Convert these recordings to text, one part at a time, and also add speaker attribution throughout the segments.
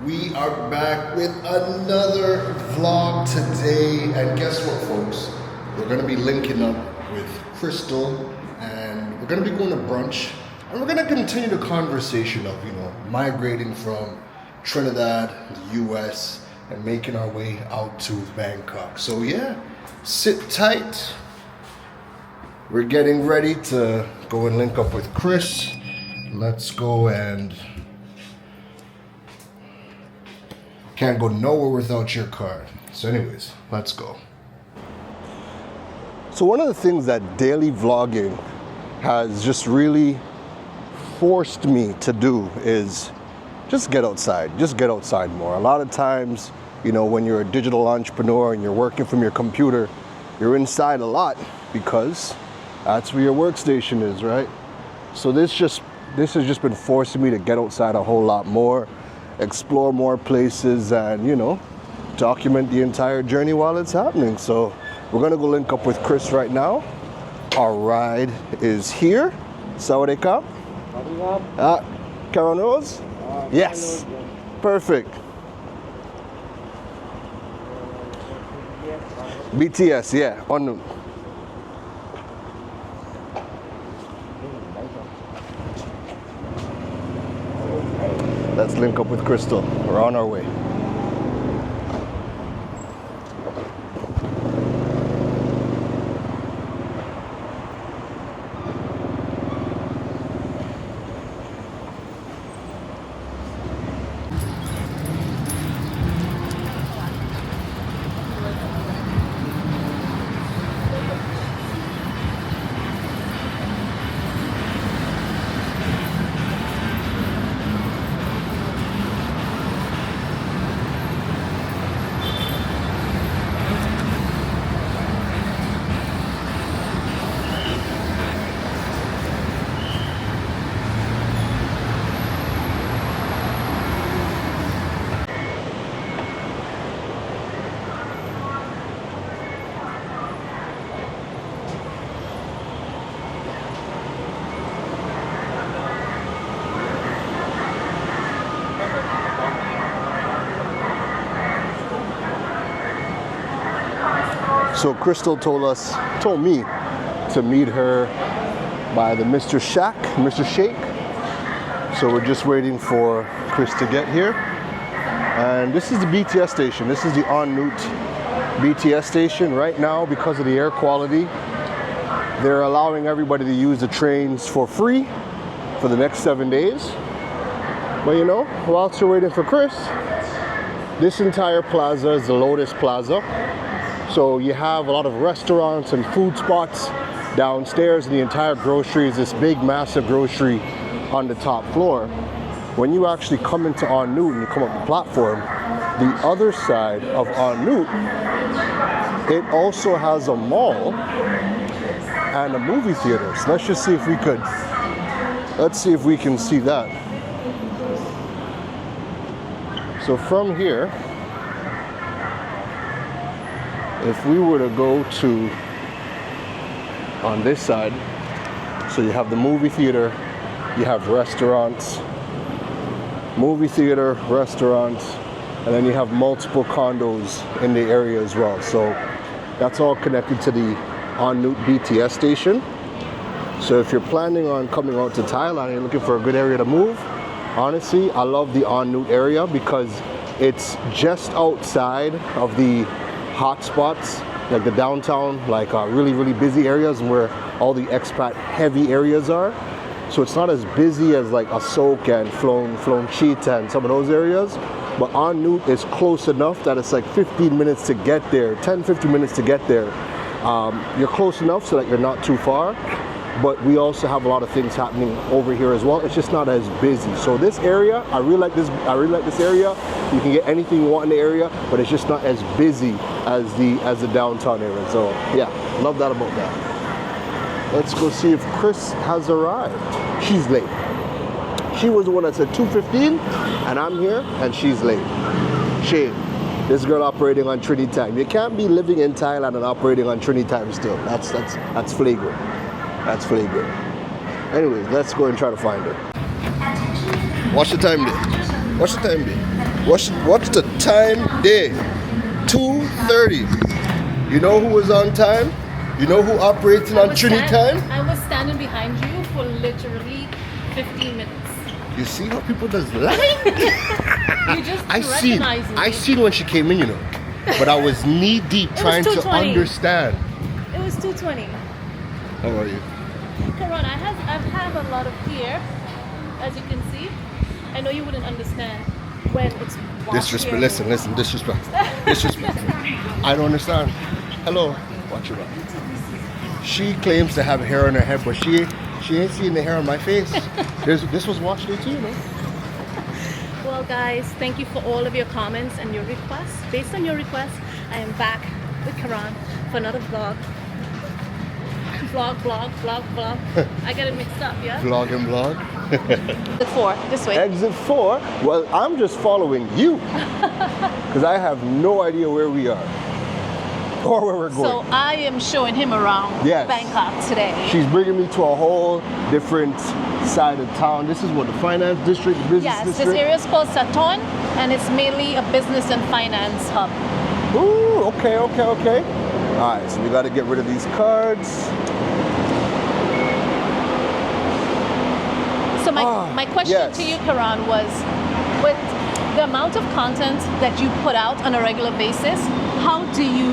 Speaker 1: We are back with another vlog today, and guess what, folks? We're gonna be linking up with Krystel, and we're gonna be going to brunch, and we're gonna continue the conversation of, migrating from Trinidad, the US, and making our way out to Bangkok. So yeah, sit tight. We're getting ready to go and link up with Chris. Let's go, and can't go nowhere without your card. So anyways, let's go. So one of the things that daily vlogging has just really forced me to do is just get outside more. A lot of times, when you're a digital entrepreneur and you're working from your computer, you're inside a lot because that's where your workstation is, right? So this has just been forcing me to get outside a whole lot more, explore more places, and document the entire journey while it's happening. So we're gonna go link up with Chris right now. Our ride is here. Sawadee-ka. Keron Rose? Yes. Perfect. BTS, yeah, on. Let's link up with Krystel. We're on our way. So Krystel told me to meet her by the Mr. Shake. So we're just waiting for Chris to get here. And this is the BTS station. This is the en route BTS station. Right now, because of the air quality, they're allowing everybody to use the trains for free for the next 7 days. But whilst you're waiting for Chris, this entire plaza is the Lotus Plaza. So you have a lot of restaurants and food spots downstairs, and the entire grocery is this big, massive grocery on the top floor. When you actually come into En route and you come up the platform, the other side of En route, it also has a mall and a movie theater. So let's just see if we can see that. So from here, if we were to go to on this side, so you have the movie theater, you have restaurants, movie theater, restaurants, and then you have multiple condos in the area as well. So that's all connected to the en route BTS station. So if you're planning on coming out to Thailand and you're looking for a good area to move, honestly, I love the en route area because it's just outside of the hot spots, like the downtown, like really, really busy areas, and where all the expat heavy areas are. So it's not as busy as like Asok and Phnom Chita and some of those areas, but En route is close enough that it's like 15 minutes to get there, 10-15 minutes to get there. You're close enough so that you're not too far, but we also have a lot of things happening over here as well. It's just not as busy. So this area, I really like this area. You can get anything you want in the area, but it's just not as busy as the downtown area. So yeah, love that about that. Let's go see if Chris has arrived. She's late. She was the one that said 2:15, and I'm here, and she's late. Shame. This girl operating on Trinity time. You can't be living in Thailand and operating on Trinity time still. That's flagrant. That's flagrant. Anyways, let's go and try to find her. What's the time there? What's the time be? What's the time day? 2:30. You know who was on time? You know who operating on Trinity time?
Speaker 2: I was standing behind you for literally 15 minutes.
Speaker 1: You see how people does lie?
Speaker 2: You just recognize me.
Speaker 1: I seen when she came in, you know. But I was knee deep trying to understand.
Speaker 2: It was 2:20.
Speaker 1: How are you?
Speaker 2: Keron, I've had a lot of fear, as you can see. I know you wouldn't understand when it's
Speaker 1: disrespect. Listen, disrespect. Disrespect. I don't understand. Hello. Watch your back. She claims to have hair on her head, but she ain't seeing the hair on my face. This was watch day too, you know.
Speaker 2: Well, guys, thank you for all of your comments and your requests. Based on your requests, I am back with Keron for another vlog. Vlog. I get it mixed up, yeah?
Speaker 1: Vlog and vlog.
Speaker 2: Exit 4, this way.
Speaker 1: Exit 4? Well, I'm just following you. Because I have no idea where we are. Or where we're going.
Speaker 2: So I am showing him around Bangkok today.
Speaker 1: She's bringing me to a whole different side of town. This is what, the finance district, the business district?
Speaker 2: Yes, this area is called Sathorn, and it's mainly a business and finance hub.
Speaker 1: Ooh, okay. All right, so we got to get rid of these cards.
Speaker 2: So my question to you, Keron, was with the amount of content that you put out on a regular basis, how do you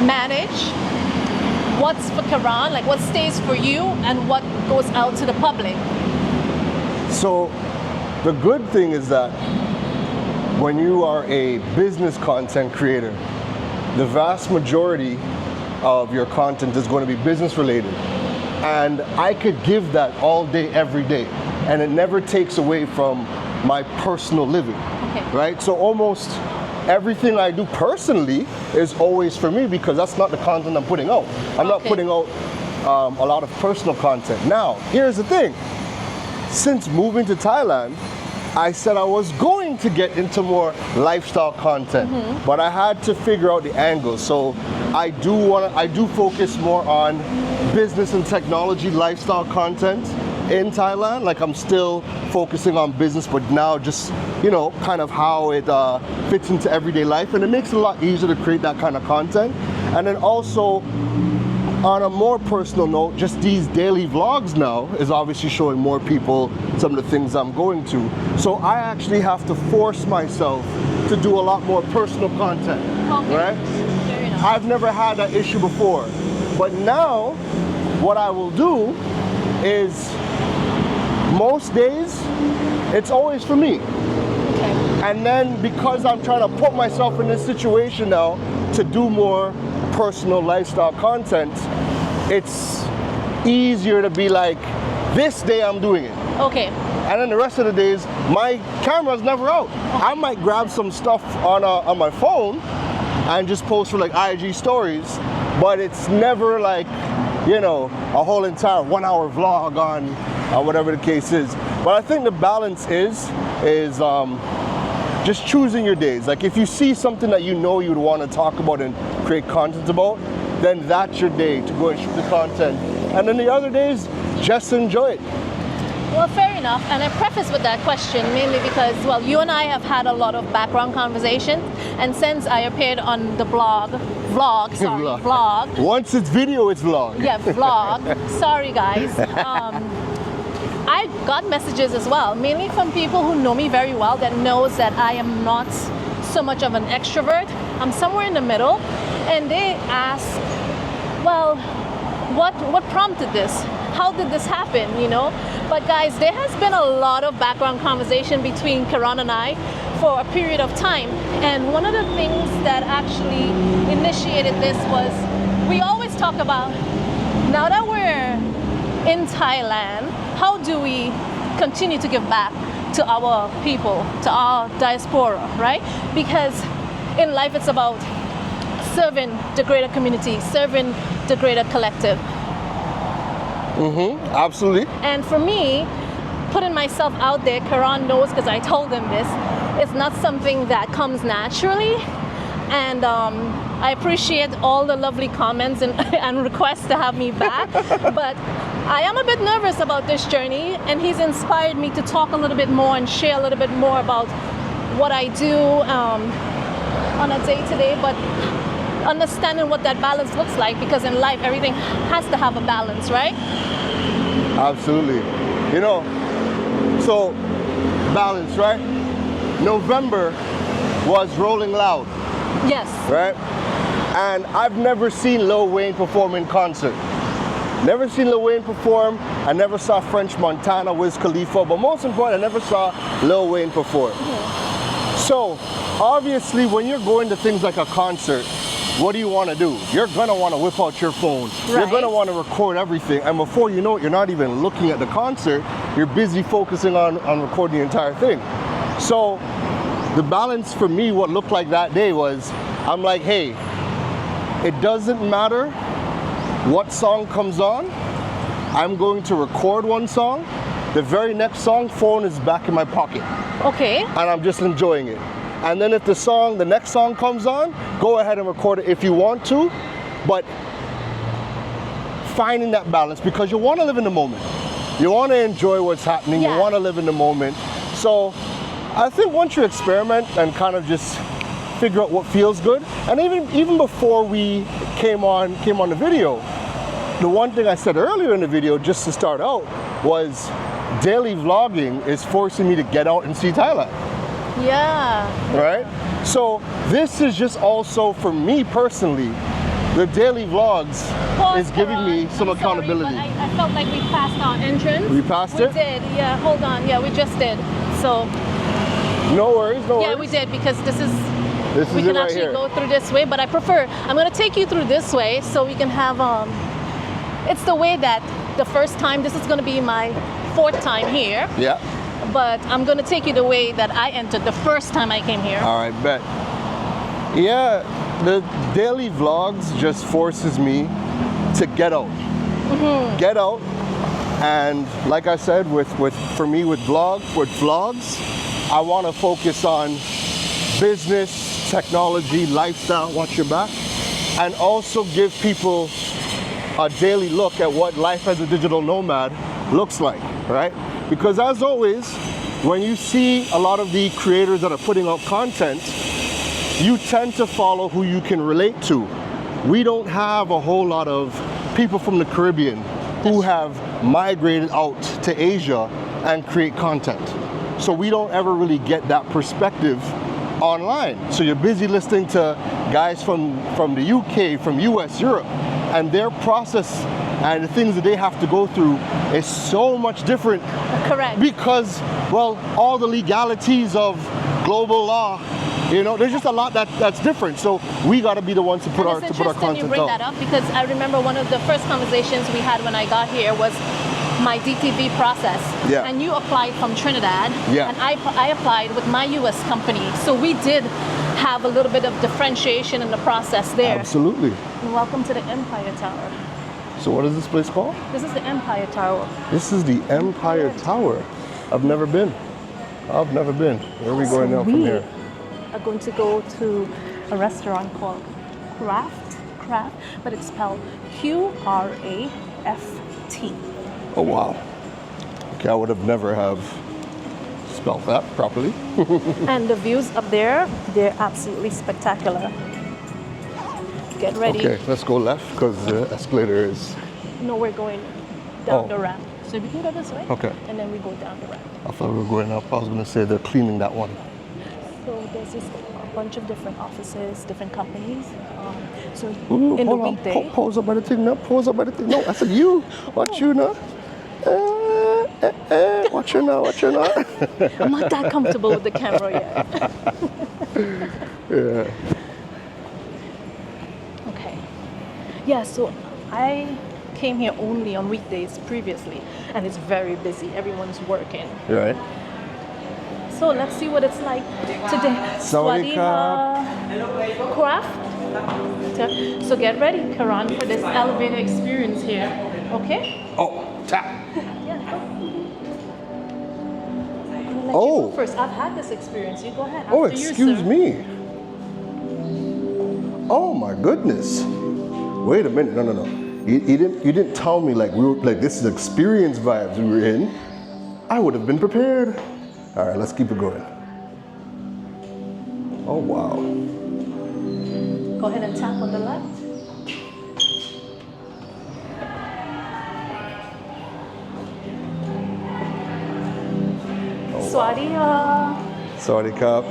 Speaker 2: manage what's for Keron, like what stays for you and what goes out to the public?
Speaker 1: So the good thing is that when you are a business content creator, the vast majority of your content is going to be business related. And I could give that all day, every day. And it never takes away from my personal living, right? So almost everything I do personally is always for me because that's not the content I'm putting out. I'm not putting out a lot of personal content. Now, here's the thing. Since moving to Thailand, I said I was going to get into more lifestyle content, but I had to figure out the angle. So I do focus more on business and technology lifestyle content in Thailand. Like I'm still focusing on business, but now just, you know, kind of how it fits into everyday life. And it makes it a lot easier to create that kind of content. And then also, on a more personal note, just these daily vlogs now is obviously showing more people some of the things I'm going to. So I actually have to force myself to do a lot more personal content, right?
Speaker 2: Fair enough.
Speaker 1: I've never had that issue before. But now, what I will do is, most days, it's always for me. And then because I'm trying to put myself in this situation now to do more personal lifestyle content, it's easier to be like, this day I'm doing it.
Speaker 2: Okay.
Speaker 1: And then the rest of the days, my camera's never out. I might grab some stuff on my phone and just post for like IG stories, but it's never like, you know, a whole entire 1 hour vlog on whatever the case is. But I think the balance is just choosing your days. Like if you see something that you know you'd want to talk about and create content about, then that's your day to go and shoot the content. And then the other days, just enjoy it.
Speaker 2: Well, fair enough. And I preface with that question mainly because, well, you and I have had a lot of background conversations. And since I appeared on the vlog.
Speaker 1: Once it's video, it's vlog.
Speaker 2: Yeah, vlog. Sorry, guys. I got messages as well, mainly from people who know me very well that knows that I am not so much of an extrovert. I'm somewhere in the middle. And they ask, well, what prompted this? How did this happen, you know? But guys, there has been a lot of background conversation between Keron and I for a period of time. And one of the things that actually initiated this was, we always talk about, now that we're in Thailand, how do we continue to give back to our people, to our diaspora, right? Because in life it's about serving the greater community, serving the greater collective.
Speaker 1: Absolutely.
Speaker 2: And for me, putting myself out there, Keron knows because I told him this, it's not something that comes naturally. And I appreciate all the lovely comments and requests to have me back. But I am a bit nervous about this journey, and he's inspired me to talk a little bit more and share a little bit more about what I do on a day-to-day, but understanding what that balance looks like, because in life everything has to have a balance, right?
Speaker 1: Absolutely. You know, so balance, right? November was Rolling Loud,
Speaker 2: Yes.
Speaker 1: right? And I've never seen Lil Wayne perform in concert. Never seen Lil Wayne perform. I never saw French Montana, Wiz Khalifa, but most important, I never saw Lil Wayne perform. So obviously when you're going to things like a concert, what do you want to do? You're gonna want to whip out your phone. You're
Speaker 2: Right.
Speaker 1: gonna want to record everything, and before you know it, you're not even looking at the concert. You're busy focusing on recording the entire thing. So the balance for me, what looked like that day was, I'm like, hey, it doesn't matter what song comes on. I'm going to record one song. The very next song, phone is back in my pocket,
Speaker 2: Okay.
Speaker 1: and I'm just enjoying it. And then if the next song comes on, go ahead and record it if you want to, but finding that balance, because you want to live in the moment. You want to enjoy what's happening.
Speaker 2: Yeah.
Speaker 1: You want to live in the moment. So I think once you experiment and kind of just figure out what feels good, and even before we came on the video, the one thing I said earlier in the video, just to start out, was daily vlogging is forcing me to get out and see Thailand.
Speaker 2: Yeah.
Speaker 1: Right? So this is just also for me personally, the daily vlogs is giving me some accountability.
Speaker 2: Sorry, but I felt like we passed our entrance.
Speaker 1: We passed it?
Speaker 2: We did, yeah, hold on. Yeah, we just did. So,
Speaker 1: No worries, no
Speaker 2: yeah,
Speaker 1: worries.
Speaker 2: we did, because
Speaker 1: This
Speaker 2: we
Speaker 1: is
Speaker 2: can
Speaker 1: it right
Speaker 2: actually
Speaker 1: here.
Speaker 2: go through this way, but I'm going to take you through this way so we can have, it's the way that the first time, this is going to be my 4th time here,
Speaker 1: Yeah.
Speaker 2: but I'm going to take you the way that I entered the first time I came here.
Speaker 1: All right, bet. Yeah, the daily vlogs just forces me to get out. Get out. And like I said, for me with vlogs, I want to focus on business, technology, lifestyle, watch your back, and also give people a daily look at what life as a digital nomad looks like, right? Because as always, when you see a lot of the creators that are putting out content, you tend to follow who you can relate to. We don't have a whole lot of people from the Caribbean who have migrated out to Asia and create content. So we don't ever really get that perspective online. So you're busy listening to guys from the UK, from US, Europe, and their process and the things that they have to go through is so much different.
Speaker 2: Correct.
Speaker 1: Because, well, all the legalities of global law, you know, there's just a lot that's different. So we got to be the ones to put our
Speaker 2: It's
Speaker 1: content
Speaker 2: interesting you bring that
Speaker 1: out.
Speaker 2: up, because I remember one of the first conversations we had when I got here was my DTV process.
Speaker 1: Yeah.
Speaker 2: And you applied from Trinidad.
Speaker 1: Yeah.
Speaker 2: And I applied with my US company. So we did have a little bit of differentiation in the process there.
Speaker 1: Absolutely.
Speaker 2: And welcome to the Empire Tower.
Speaker 1: So what is this place called?
Speaker 2: This is the Empire Tower.
Speaker 1: This is the Empire Tower. I've never been. Where are we going now from here?
Speaker 2: Are going to go to a restaurant called Qraft, but it's spelled Qraft.
Speaker 1: Oh wow. Okay, I would have never have spelled that properly.
Speaker 2: And the views up there, they're absolutely spectacular. Get ready.
Speaker 1: Okay, let's go left because the escalator is.
Speaker 2: No, we're going down
Speaker 1: Oh.
Speaker 2: the ramp. So we can go this way.
Speaker 1: Okay.
Speaker 2: And then we go down the ramp.
Speaker 1: I thought we were going up. I was going to say they're cleaning that one.
Speaker 2: So there's just a bunch of different offices, different companies. So
Speaker 1: Ooh,
Speaker 2: in the
Speaker 1: hold on.
Speaker 2: weekday,
Speaker 1: Pose up by the thing now. Pose up by the thing. No, I said you. Watch you now. Watch you now. Watch you now.
Speaker 2: I'm not that comfortable with the camera yet.
Speaker 1: Yeah.
Speaker 2: Okay. Yeah, so I came here only on weekdays previously, and it's very busy. Everyone's working.
Speaker 1: Right.
Speaker 2: So let's see what it's like today.
Speaker 1: Sawadee
Speaker 2: Craft. So get ready, Keron, for this elevator experience here. Okay?
Speaker 1: Oh, tap.
Speaker 2: Yeah, go. I'm gonna let
Speaker 1: Oh.
Speaker 2: you go first. I've had this experience. You go ahead.
Speaker 1: Oh,
Speaker 2: After you,
Speaker 1: excuse
Speaker 2: sir.
Speaker 1: me. Oh my goodness. Wait a minute. No. You didn't tell me like this is experience vibes we were in. I would have been prepared. All right, let's keep it going. Oh, wow.
Speaker 2: Go ahead and tap on the left. Swadia.
Speaker 1: Sorry, Cup.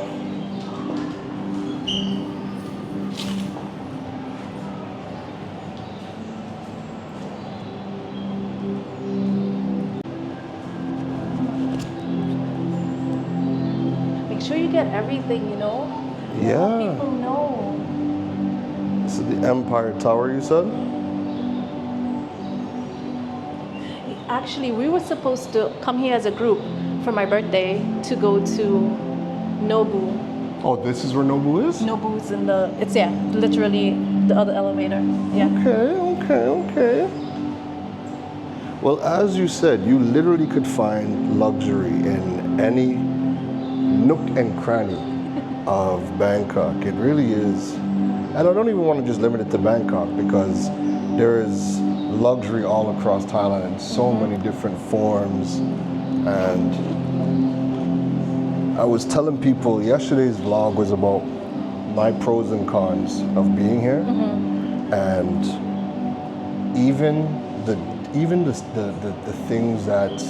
Speaker 2: Make sure you get everything, you know?
Speaker 1: Yeah.
Speaker 2: People know.
Speaker 1: This is the Empire Tower, you said?
Speaker 2: Actually, we were supposed to come here as a group for my birthday to go to Nobu.
Speaker 1: Oh, this is where Nobu is?
Speaker 2: Nobu's in the, it's literally the other elevator. Yeah.
Speaker 1: Okay. Well, as you said, you literally could find luxury in any nook and cranny of Bangkok. It really is. And I don't even want to just limit it to Bangkok because there is luxury all across Thailand in so many different forms. And I was telling people yesterday's vlog was about my pros and cons of being here. And even the things that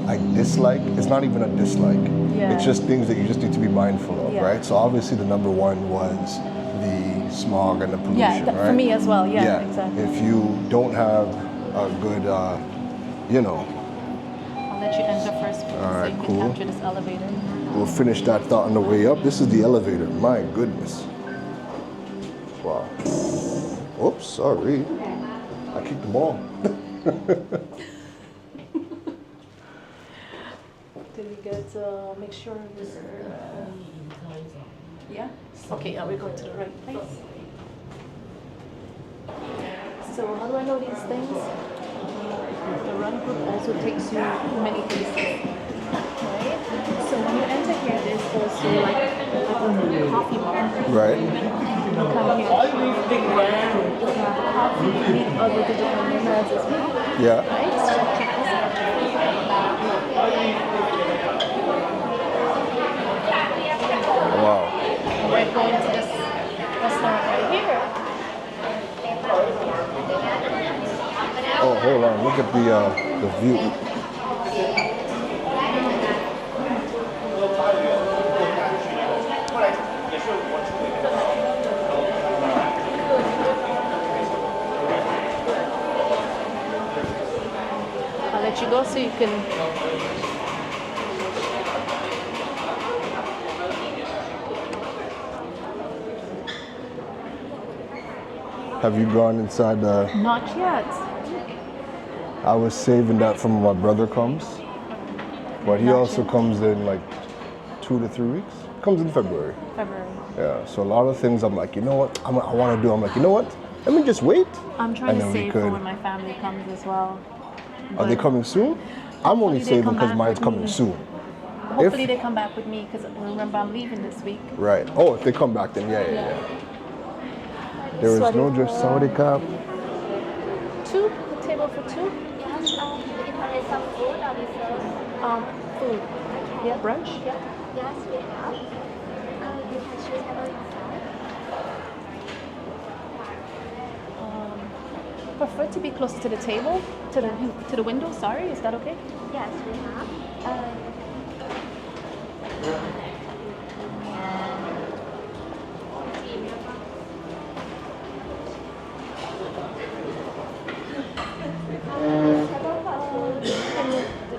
Speaker 1: I dislike, it's not even a dislike.
Speaker 2: Yeah.
Speaker 1: It's just things that you just need to be mindful of, right? So obviously the number one was the smog and the pollution, right?
Speaker 2: For me as well, exactly.
Speaker 1: If you don't have a good, you know.
Speaker 2: I'll let you enter first so
Speaker 1: Alright,
Speaker 2: you can
Speaker 1: cool.
Speaker 2: capture this elevator.
Speaker 1: We'll finish that thought on the way up. This is the elevator, my goodness. Wow. Oops, sorry. I kicked the ball.
Speaker 2: Did we get, make sure this, yeah? Okay, we're going to the right place. So how do I know these things? The run group also takes you many places, right? So when you enter here, there's also like a coffee bar.
Speaker 1: Right.
Speaker 2: You come here, grab a coffee, meet other digital nomads as well.
Speaker 1: Yeah.
Speaker 2: Right? So check this out.
Speaker 1: Wow.
Speaker 2: We're going to this restaurant right here.
Speaker 1: Oh, hold on. Look at the view.
Speaker 2: I'll let you go so you can.
Speaker 1: Have you gone inside the...
Speaker 2: Not yet.
Speaker 1: I was saving that for when my brother comes. But he also comes in like 2 to 3 weeks. Comes in February. Yeah, so a lot of things I'm like, you know what, I want to do. I'm like, you know what, let me just wait.
Speaker 2: I'm trying to save for when my family comes as well.
Speaker 1: Are they coming soon? I'm only saving because mine's coming soon.
Speaker 2: Hopefully they come back with me because remember I'm leaving this week.
Speaker 1: Right. Oh, if they come back then yeah. There is no just Saudi cup.
Speaker 2: 2? The table for 2?
Speaker 3: Yes, you can have some food or dessert.
Speaker 2: Food. Yeah, brunch?
Speaker 3: Yes, we have. You can choose whatever you like.
Speaker 2: Prefer to be closer to the table, to the window. Sorry, is that okay?
Speaker 3: Yes, we have.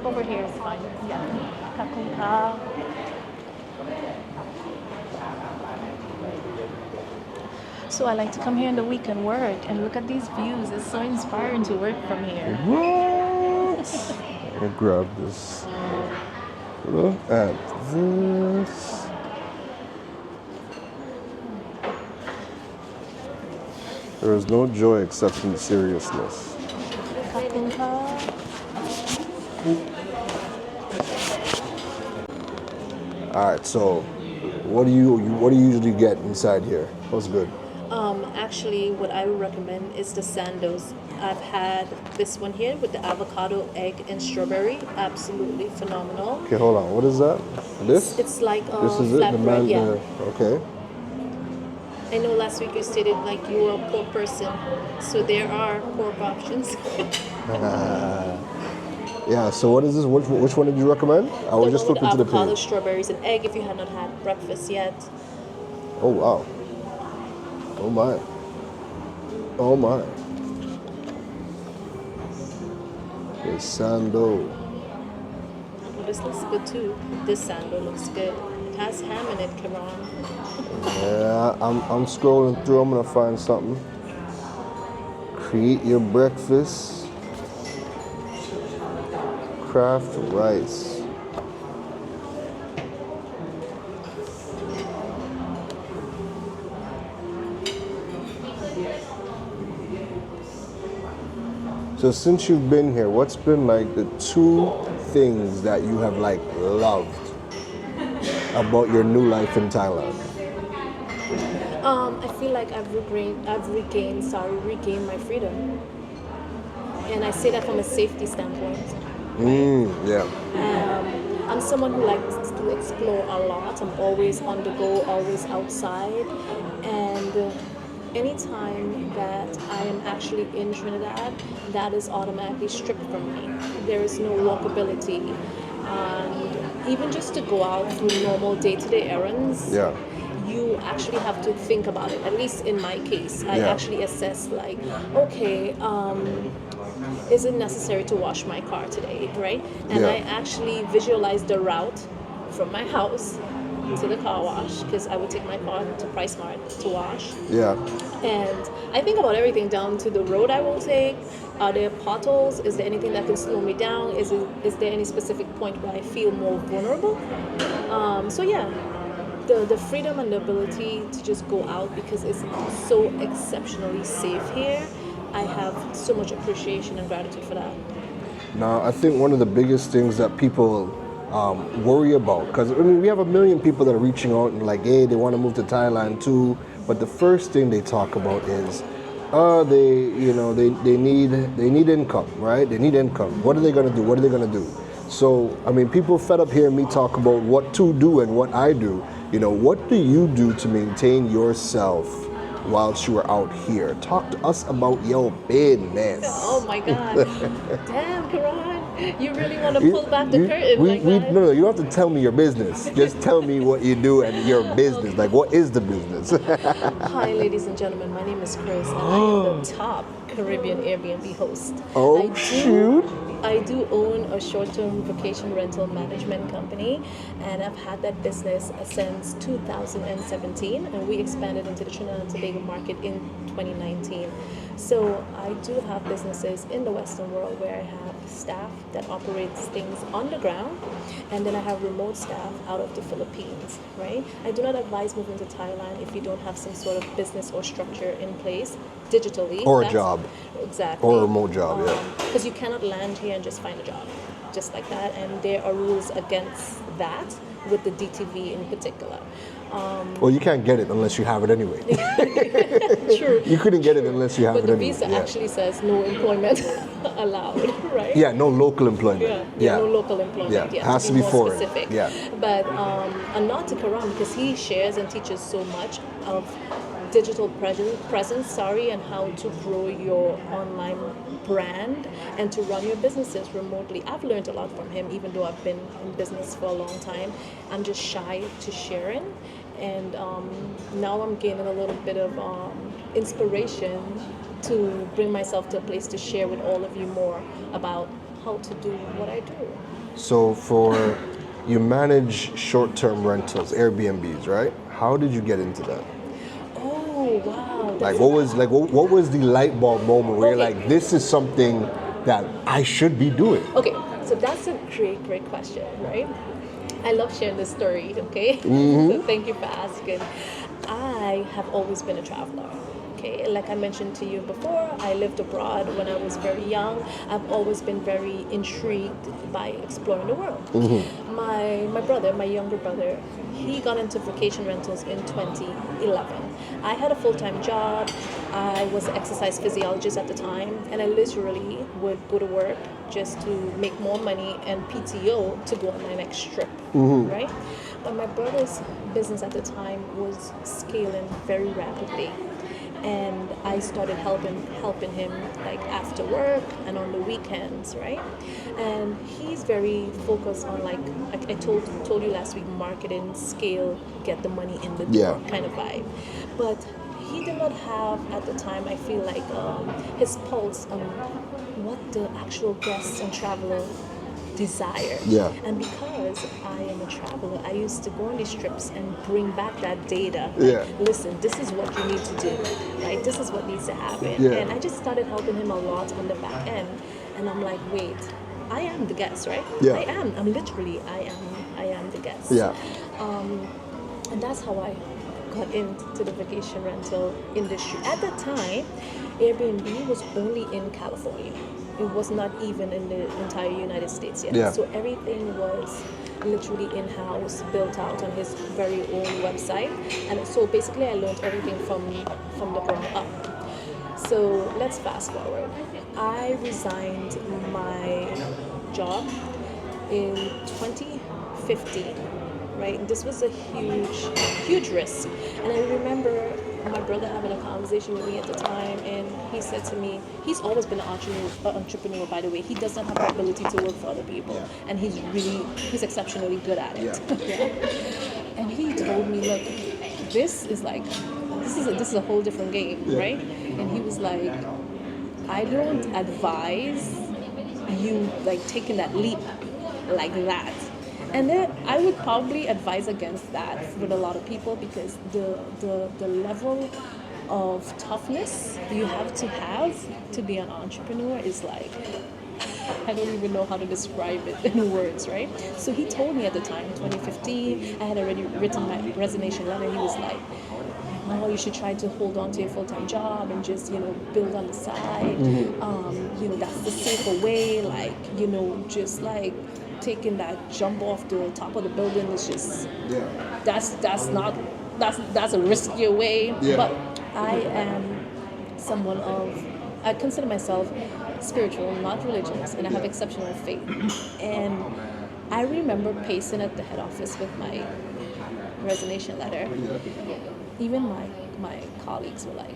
Speaker 2: Over here is fine. Yeah. Kakunka. So I like to come here in the week and work and look at these views. It's so inspiring to work from here.
Speaker 1: What? I'll grab this. Look at this. There is no joy except in seriousness.
Speaker 2: Kakunka.
Speaker 1: All right, so what do you usually get inside here? What's good?
Speaker 2: Actually, what I would recommend is the sandos. I've had this one here with the avocado, egg, and strawberry. Absolutely phenomenal.
Speaker 1: Okay, hold on. What is that? This?
Speaker 2: It's like
Speaker 1: This is it. The
Speaker 2: flatbread. Yeah.
Speaker 1: Okay.
Speaker 2: I know last week you stated like you were a poor person, so there are pork options.
Speaker 1: Yeah, so what is this? Which one did you recommend? I was just
Speaker 2: With
Speaker 1: flipping to the
Speaker 2: avocado,
Speaker 1: page.
Speaker 2: strawberries, and egg if you had not had breakfast yet.
Speaker 1: Oh, wow. Oh, my. Oh, my. The sando.
Speaker 2: Oh, this looks good too. This sando looks good. It has ham in it, Keron.
Speaker 1: Yeah, I'm scrolling through. I'm going to find something. Create your breakfast. Craft rice. So since you've been here, what's been like the 2 things that you have like loved about your new life in Thailand?
Speaker 2: I feel like I've regained my freedom. And I say that from a safety standpoint.
Speaker 1: Yeah.
Speaker 2: I'm someone who likes to explore a lot. I'm always on the go, always outside. And anytime that I am actually in Trinidad, that is automatically stripped from me. There is no walkability. And even just to go out through normal day-to-day errands,
Speaker 1: Yeah.
Speaker 2: you actually have to think about it. At least in my case, I
Speaker 1: Yeah.
Speaker 2: actually assess like, okay, is it necessary to wash my car today, right? And
Speaker 1: Yeah.
Speaker 2: I actually visualize the route from my house to the car wash because I would take my car to PriceMart to wash.
Speaker 1: Yeah.
Speaker 2: And I think about everything down to the road I will take. Are there potholes? Is there anything that can slow me down? Is there any specific point where I feel more vulnerable? So yeah, the freedom and the ability to just go out because it's so exceptionally safe here. I have so much appreciation and gratitude for that.
Speaker 1: Now, I think one of the biggest things that people worry about, because I mean, we have a million people that are reaching out and like, hey, they want to move to Thailand too. But the first thing they talk about is, they need income, right? They need income. What are they gonna do? What are they gonna do? So, I mean, people fed up hearing me talk about what to do and what I do. You know, what do you do to maintain yourself whilst you are out here? Talk to us about your business.
Speaker 2: Oh my God. Damn, Keron. You really want to pull back the curtain like that?
Speaker 1: No, you don't have to tell me your business. Just tell me what you do and your business. Like, what is the business?
Speaker 2: Hi, ladies and gentlemen. My name is Chris, and I am the top Caribbean Airbnb host.
Speaker 1: Oh, shoot.
Speaker 2: I do own a short-term vacation rental management company, and I've had that business since 2017, and we expanded into the Trinidad and Tobago market in 2019. So I do have businesses in the Western world where I have staff that operates things on the ground, and then I have remote staff out of the Philippines, right? I do not advise moving to Thailand if you don't have some sort of business or structure in place digitally.
Speaker 1: Or a job.
Speaker 2: Exactly.
Speaker 1: Or a remote job, yeah.
Speaker 2: Because you cannot land here and just find a job, just like that. And there are rules against that with the DTV in particular.
Speaker 1: Well, you can't get it unless you have it anyway.
Speaker 2: True.
Speaker 1: You couldn't get it unless you have
Speaker 2: But
Speaker 1: it
Speaker 2: the
Speaker 1: anyway.
Speaker 2: visa actually says no employment allowed, right?
Speaker 1: Yeah, no local employment.
Speaker 2: No local employment.
Speaker 1: Yeah,
Speaker 2: Yeah,
Speaker 1: has to be
Speaker 2: more
Speaker 1: foreign.
Speaker 2: specific.
Speaker 1: Yeah.
Speaker 2: But and not to Keron because he shares and teaches so much of digital presence, and how to grow your online brand and to run your businesses remotely. I've learned a lot from him, even though I've been in business for a long time. I'm just shy to sharing, and now I'm gaining a little bit of inspiration to bring myself to a place to share with all of you more about how to do what I do.
Speaker 1: So you manage short-term rentals, Airbnbs, right? How did you get into that?
Speaker 2: Oh wow!
Speaker 1: Like what was the light bulb moment where you're
Speaker 2: Okay.
Speaker 1: like, this is something that I should be doing?
Speaker 2: Okay, so that's a great question, right? I love sharing this story, okay?
Speaker 1: Mm-hmm.
Speaker 2: So thank you for asking. I have always been a traveler, okay? Like I mentioned to you before, I lived abroad when I was very young. I've always been very intrigued by exploring the world.
Speaker 1: Mm-hmm.
Speaker 2: My younger brother, he got into vacation rentals in 2011. I had a full-time job. I was an exercise physiologist at the time, and I literally would go to work just to make more money and PTO to go on my next trip, right? my brother's business at the time was scaling very rapidly, and I started helping him like after work and on the weekends, right? And he's very focused on like I told you last week, marketing, scale, get the money in the door kind of vibe. But he did not have at the time, I feel like, his pulse on what the actual guests and traveler desire.
Speaker 1: Yeah.
Speaker 2: And because I am a traveler, I used to go on these trips and bring back that data.
Speaker 1: Yeah.
Speaker 2: Listen, this is what you need to do, right? This is what needs to happen.
Speaker 1: Yeah.
Speaker 2: And I just started helping him a lot on the back end. And I'm like, wait, I am the guest, right?
Speaker 1: Yeah.
Speaker 2: I am the guest.
Speaker 1: Yeah.
Speaker 2: And that's how I got into the vacation rental industry. At the time, Airbnb was only in California. It was not even in the entire United States yet.
Speaker 1: Yeah.
Speaker 2: So everything was literally in-house, built out on his very own website. And so basically I learned everything from the ground up. So let's fast forward. I resigned my job in 2015, right? And this was a huge risk. And I remember my brother having a conversation with me at the time, and he said to me, he's always been an entrepreneur, by the way. He doesn't have the ability to work for other people, and he's exceptionally good at it. Yeah. And he told me, look, this is a whole different game, right? And he was like, I don't advise you like taking that leap like that. And then I would probably advise against that with a lot of people, because the level of toughness you have to be an entrepreneur is like, I don't even know how to describe it in words, right? So he told me at the time, 2015, I had already written my resignation letter. He was like, oh, you should try to hold on to your full-time job and just, build on the side. That's the safer way, like, just like taking that jump off the top of the building is just, that's a riskier way. But I am someone I consider myself spiritual, not religious, and I have exceptional faith. And I remember pacing at the head office with my resignation letter. Even my colleagues were like,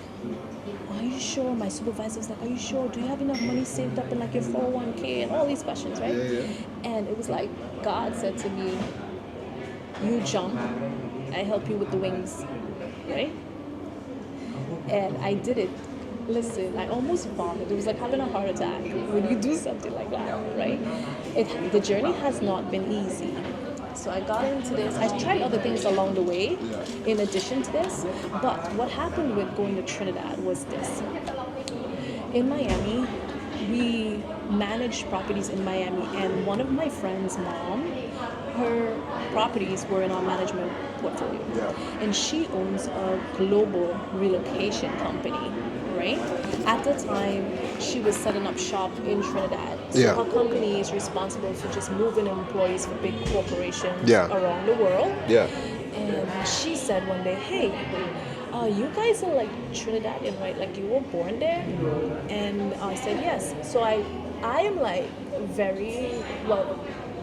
Speaker 2: are you sure? My supervisor was like, are you sure? Do you have enough money saved up in like your 401k and all these questions, right? And it was like God said to me, you jump, I help you with the wings, right? And I did it. Listen, I almost vomited. It was like having a heart attack when you do something like that, right? The journey has not been easy. So I got into this. I tried other things along the way in addition to this. But what happened with going to Trinidad was this. In Miami, we managed properties in Miami, and one of my friend's mom, her properties were in our management portfolio. And she owns a global relocation company, right? At the time, she was setting up shop in Trinidad. So her company is responsible for just moving employees for big corporations around the world. And she said one day, hey, you guys are like Trinidadian, right? Like you were born there? And I said, yes. So I am like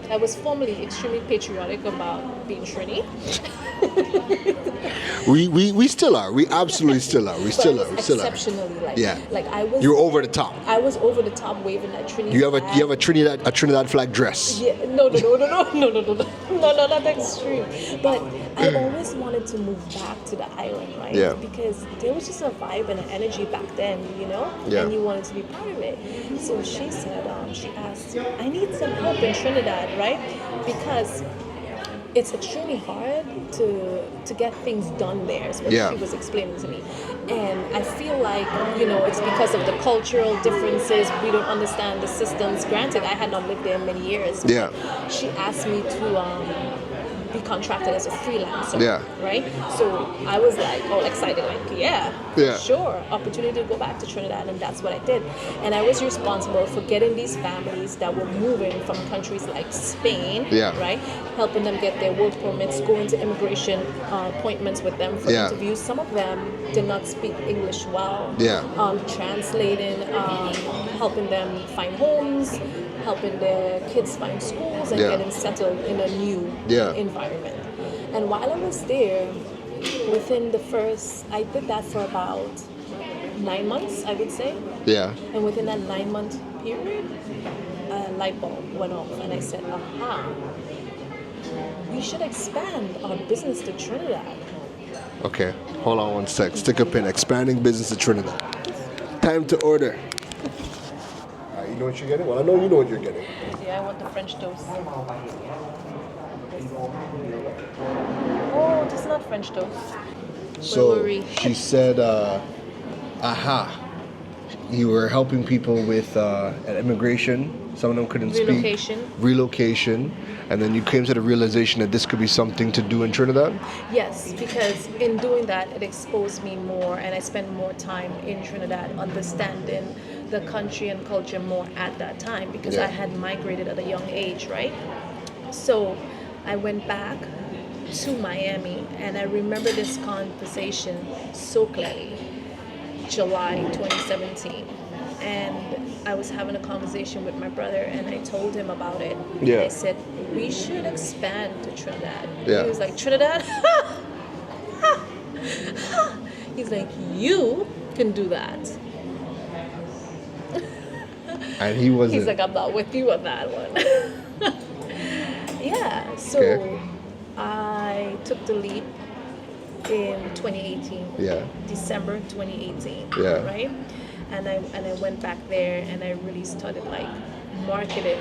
Speaker 2: I was formerly extremely patriotic about being Trini.
Speaker 1: we still are. We absolutely still are. We still are.
Speaker 2: Exceptionally, like I was.
Speaker 1: You're over the top.
Speaker 2: I was over the top waving that Trinidad.
Speaker 1: You have a Trinidad flag dress.
Speaker 2: Yeah, no, not extreme. But I always wanted to move back to the island, right?
Speaker 1: Yeah.
Speaker 2: Because there was just a vibe and an energy back then, and you wanted to be part of it. So she said, she asked, I need some help in Trinidad, right? Because it's extremely hard to get things done there, is what she was explaining to me. And I feel like, it's because of the cultural differences, we don't understand the systems. Granted, I had not lived there in many years. But she asked me to be contracted as a freelancer, right? So I was like all excited, like, sure, opportunity to go back to Trinidad, and that's what I did. And I was responsible for getting these families that were moving from countries like Spain, right? Helping them get their work permits, going to immigration appointments with them for interviews. Some of them did not speak English well. Translating, helping them find homes, helping their kids find schools and getting settled in a new environment. And while I was there, within the first, I did that for about 9 months, I would say.
Speaker 1: Yeah.
Speaker 2: And within that 9-month period, a light bulb went off, and I said, aha, we should expand our business to Trinidad.
Speaker 1: Okay, hold on one sec. Stick a pin. Expanding business to Trinidad. Time to order. You know what you're getting? Well, I know you know what you're getting.
Speaker 2: Yeah, I want the French toast. Oh, this is not French toast.
Speaker 1: So
Speaker 2: Brewery.
Speaker 1: she said, aha. You were helping people with immigration. Some of them couldn't
Speaker 2: Relocation.
Speaker 1: speak. Relocation. And then you came to the realization that this could be something to do in Trinidad?
Speaker 2: Yes, because in doing that, it exposed me more, and I spent more time in Trinidad understanding the country and culture more at that time, because I had migrated at a young age, right? So I went back to Miami, and I remember this conversation so clearly, July 2017. And I was having a conversation with my brother, and I told him about it.
Speaker 1: Yeah.
Speaker 2: I said, we should expand to Trinidad.
Speaker 1: Yeah.
Speaker 2: He was like, Trinidad? He's like, you can do that.
Speaker 1: And he wasn't.
Speaker 2: He's like, I'm not with you on that one. Yeah, so
Speaker 1: Okay.
Speaker 2: I took the leap in 2018.
Speaker 1: Yeah.
Speaker 2: December 2018.
Speaker 1: Yeah.
Speaker 2: Right? And I went back there, and I really started like marketing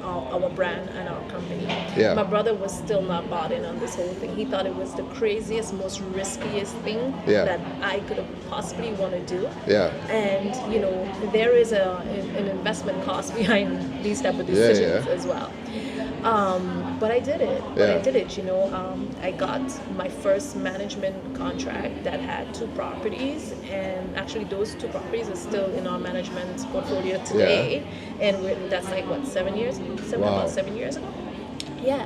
Speaker 2: our brand and our company.
Speaker 1: Yeah.
Speaker 2: My brother was still not bought in on this whole thing. He thought it was the craziest, most riskiest thing that I could have possibly want to do.
Speaker 1: Yeah.
Speaker 2: And you know, there is an investment cost behind these type of decisions as well. But I did it. You know, I got my first management contract that had 2 properties, and actually those 2 properties are still in our management portfolio today. And that's like what, 7 years? About 7 years ago. Yeah.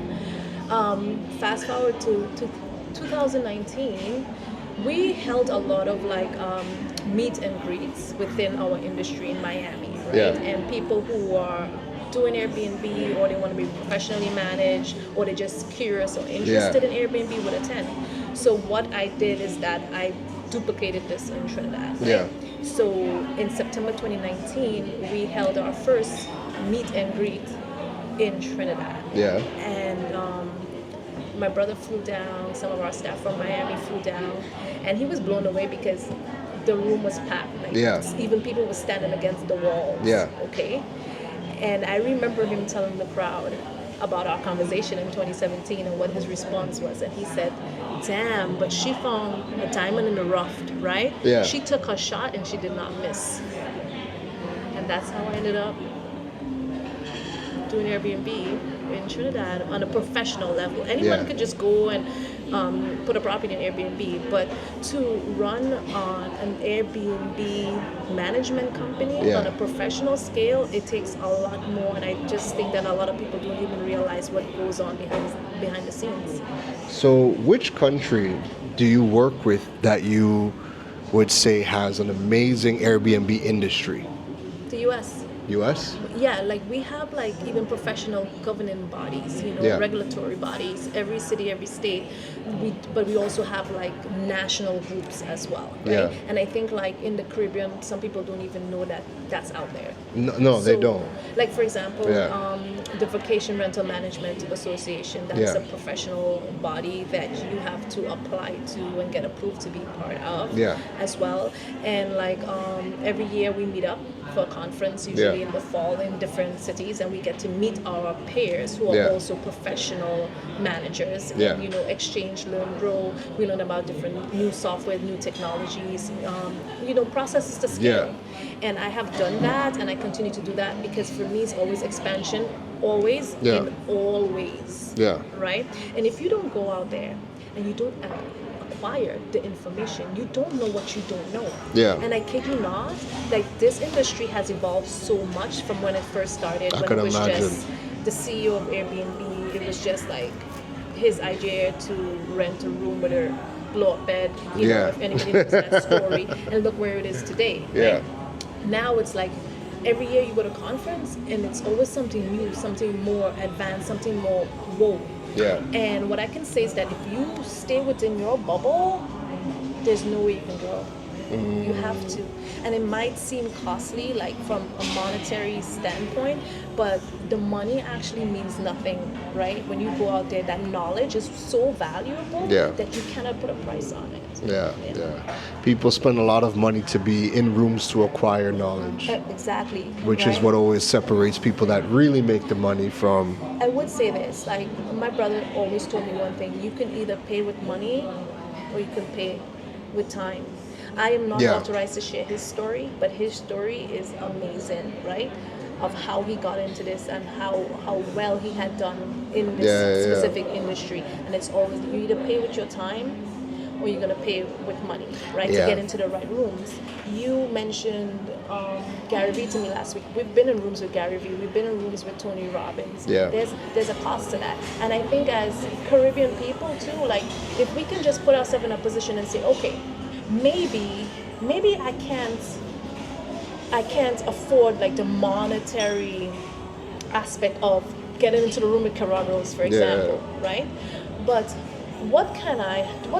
Speaker 2: Fast forward to 2019, we held a lot of like meet and greets within our industry in Miami, right?
Speaker 1: Yeah.
Speaker 2: And people who are doing Airbnb, or they want to be professionally managed, or they're just curious or interested in Airbnb would attend. So what I did is that I duplicated this in Trinidad. Right?
Speaker 1: Yeah.
Speaker 2: So in September 2019, we held our first meet and greet in Trinidad.
Speaker 1: Yeah.
Speaker 2: And my brother flew down, some of our staff from Miami flew down, and he was blown away because the room was packed. Like, even people were standing against the walls.
Speaker 1: Yeah.
Speaker 2: Okay. And I remember him telling the crowd about our conversation in 2017 and what his response was. And he said, damn, but she found a diamond in the rough, right?
Speaker 1: Yeah.
Speaker 2: She took her shot and she did not miss. And that's how I ended up doing Airbnb in Trinidad on a professional level. Anyone could just go and put a property in Airbnb, but to run on an Airbnb management company on a professional scale, it takes a lot more, and I just think that a lot of people don't even realize what goes on behind the scenes.
Speaker 1: So which country do you work with that you would say has an amazing Airbnb industry?
Speaker 2: The US.
Speaker 1: US?
Speaker 2: Yeah, like we have like even professional governing bodies, you know, regulatory bodies, every city, every state. But we also have like national groups as well, right?
Speaker 1: Yeah.
Speaker 2: And I think like in the Caribbean, some people don't even know that that's out there.
Speaker 1: No, they don't.
Speaker 2: Like for example, the Vacation Rental Management Association, that's a professional body that you have to apply to and get approved to be part of as well. And like every year we meet up for a conference, usually in the fall in different cities, and we get to meet our peers who are also professional managers and, you know, exchange, learn, grow. We learn about different new software, new technologies, you know, processes to scale. And I have done that, and I continue to do that, because for me it's always expansion, always and always, right? And if you don't go out there and you don't acquire the information, you don't know what you don't know. And I kid you not, like this industry has evolved so much from when it first started.
Speaker 1: I
Speaker 2: when
Speaker 1: can
Speaker 2: it was
Speaker 1: imagine.
Speaker 2: Just the CEO of Airbnb, it was just like his idea to rent a room with a blow-up bed. You know, if anybody knows that story, and look where it is today. Right? Now it's like every year you go to conference and it's always something new, something more advanced, something more whoa.
Speaker 1: Yeah.
Speaker 2: And what I can say is that if you stay within your bubble, there's no way you can grow. You have to. And it might seem costly, like from a monetary standpoint, but the money actually means nothing, right? When you go out there, that knowledge is so valuable that you cannot put a price on it.
Speaker 1: Yeah. People spend a lot of money to be in rooms to acquire knowledge.
Speaker 2: Exactly.
Speaker 1: Which is what always separates people that really make the money from...
Speaker 2: I would say this, like my brother always told me one thing, you can either pay with money or you can pay with time. I am not authorized to share his story, but his story is amazing, right? Of how he got into this and how well he had done in this specific industry. And it's always, you either pay with your time or you're going to pay with money, right? To get into the right rooms. You mentioned Gary Vee to me last week. We've been in rooms with Gary Vee. We've been in rooms with Tony Robbins. Yeah. There's a cost to that. And I think as Caribbean people too, like if we can just put ourselves in a position and say, okay, maybe I can't afford like the monetary aspect of getting into the room with Keron Rose, for example, right? But what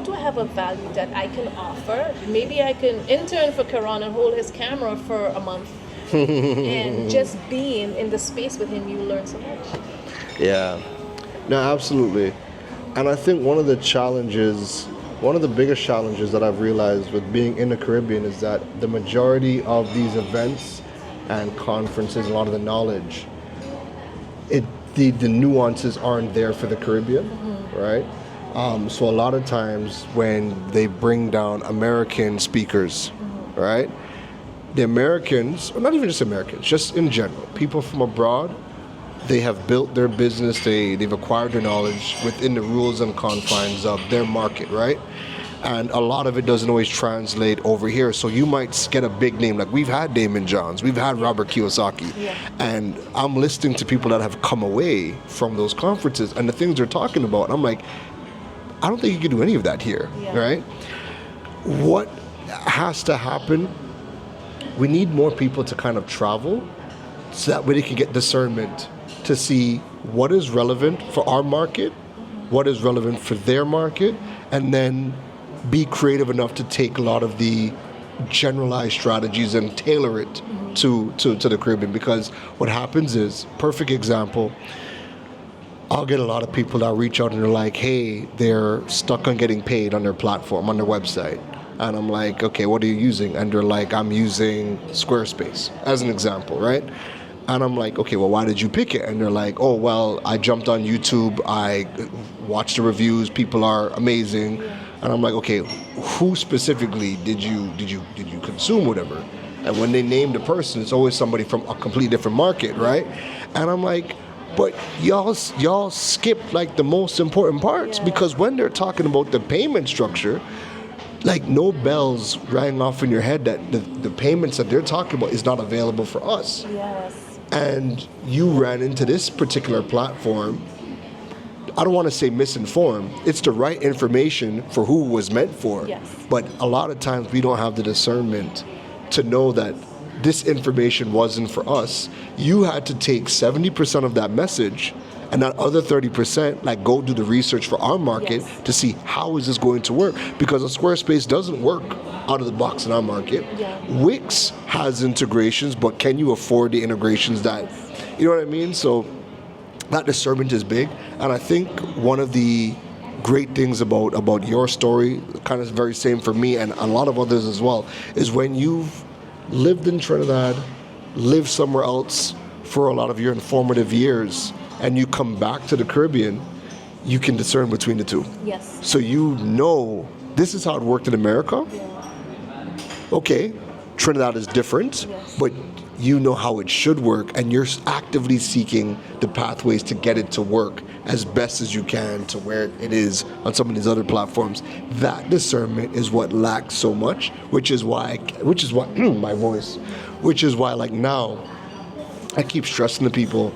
Speaker 2: do I have of value that I can offer? Maybe I can intern for Keron and hold his camera for a month. And just being in the space with him, you learn so much.
Speaker 1: Yeah, no, absolutely. And I think one of the biggest challenges that I've realized with being in the Caribbean is that the majority of these events and conferences, a lot of the knowledge, the nuances aren't there for the Caribbean, right? So a lot of times when they bring down American speakers, right? The Americans, or not even just Americans, just in general, people from abroad, they have built their business, they've acquired their knowledge within the rules and confines of their market, right? And a lot of it doesn't always translate over here. So you might get a big name, like we've had Damon Johns, we've had Robert Kiyosaki. And I'm listening to people that have come away from those conferences and the things they're talking about. And I'm like, I don't think you can do any of that here, right? What has to happen? We need more people to kind of travel so that way they can get discernment to see what is relevant for our market, what is relevant for their market, and then be creative enough to take a lot of the generalized strategies and tailor it to the Caribbean. Because what happens is, perfect example, I'll get a lot of people that reach out and they're like, hey, they're stuck on getting paid on their platform, on their website. And I'm like, okay, what are you using? And they're like, I'm using Squarespace, as an example, right? And I'm like, okay, well, why did you pick it? And they're like, oh, well, I jumped on YouTube, I watched the reviews, people are amazing. And I'm like, okay, who specifically did you consume, whatever? And when they name the person, it's always somebody from a completely different market, right? And I'm like, but y'all skip like the most important parts, because when they're talking about the payment structure, like no bells rang off in your head that the payments that they're talking about is not available for us.
Speaker 2: Yes.
Speaker 1: And you ran into this particular platform, I don't want to say misinformed, it's the right information for who it was meant for.
Speaker 2: Yes.
Speaker 1: But a lot of times we don't have the discernment to know that this information wasn't for us. You had to take 70% of that message and that other 30%, like go do the research for our market to see how is this going to work. Because a Squarespace doesn't work out of the box in our market. Wix has integrations, but can you afford the integrations that, you know what I mean? So that discernment is big. And I think one of the great things about your story, kind of very same for me and a lot of others as well, is when you've lived in Trinidad, lived somewhere else for a lot of your informative years, and you come back to the Caribbean, you can discern between the two.
Speaker 2: Yes.
Speaker 1: So you know, this is how it worked in America. Okay, Trinidad is different, but you know how it should work, and you're actively seeking the pathways to get it to work as best as you can to where it is on some of these other platforms. That discernment is what lacks so much, which is why my voice, which is why like now I keep stressing to people,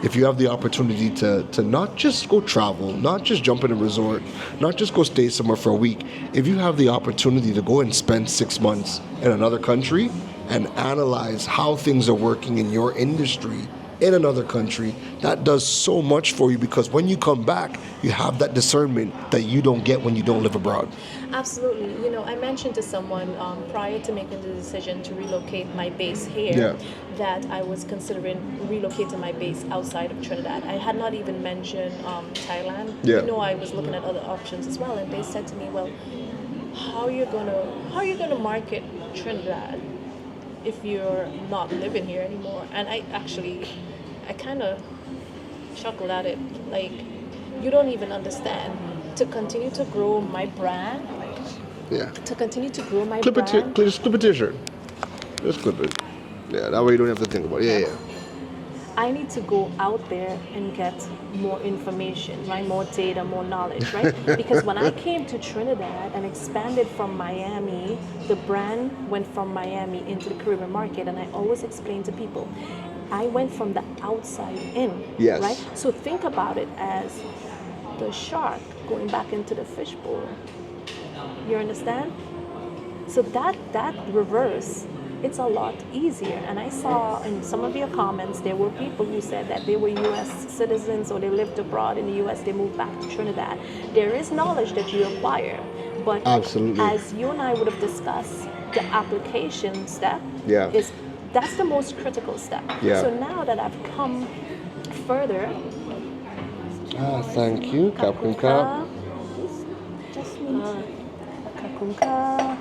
Speaker 1: if you have the opportunity to not just go travel, not just jump in a resort, not just go stay somewhere for a week, if you have the opportunity to go and spend 6 months in another country, and analyze how things are working in your industry in another country, that does so much for you, because when you come back, you have that discernment that you don't get when you don't live abroad.
Speaker 2: Absolutely. You know, I mentioned to someone prior to making the decision to relocate my base here
Speaker 1: Yeah.
Speaker 2: that I was considering relocating my base outside of Trinidad. I had not even mentioned Thailand.
Speaker 1: Yeah.
Speaker 2: You know, I was looking at other options as well, and they said to me, "Well, how are you gonna market Trinidad if you're not living here anymore?" And I kind of chuckled at it, like, you don't even understand. To continue to grow my brand,
Speaker 1: Yeah.
Speaker 2: to continue to grow my
Speaker 1: Clip
Speaker 2: brand,
Speaker 1: just clip a t-shirt. Just clip it. Yeah, that way you don't have to think about it. Yeah, yeah.
Speaker 2: I need to go out there and get more information, right? More data, more knowledge, right? Because when I came to Trinidad and expanded from Miami, the brand went from Miami into the Caribbean market, and I always explain to people, I went from the outside in,
Speaker 1: Yes.
Speaker 2: right? So think about it as the shark going back into the fishbowl. You understand? So that reverse, it's a lot easier. And I saw in some of your comments, there were people who said that they were U.S. citizens or they lived abroad in the U.S., they moved back to Trinidad. There is knowledge that you acquire, but
Speaker 1: Absolutely.
Speaker 2: as you and I would have discussed, the application step
Speaker 1: Yeah.
Speaker 2: that's the most critical step.
Speaker 1: Yeah.
Speaker 2: So now that I've come further,
Speaker 1: Thank you, Captain Cap.
Speaker 3: Just mint.
Speaker 2: kakunka.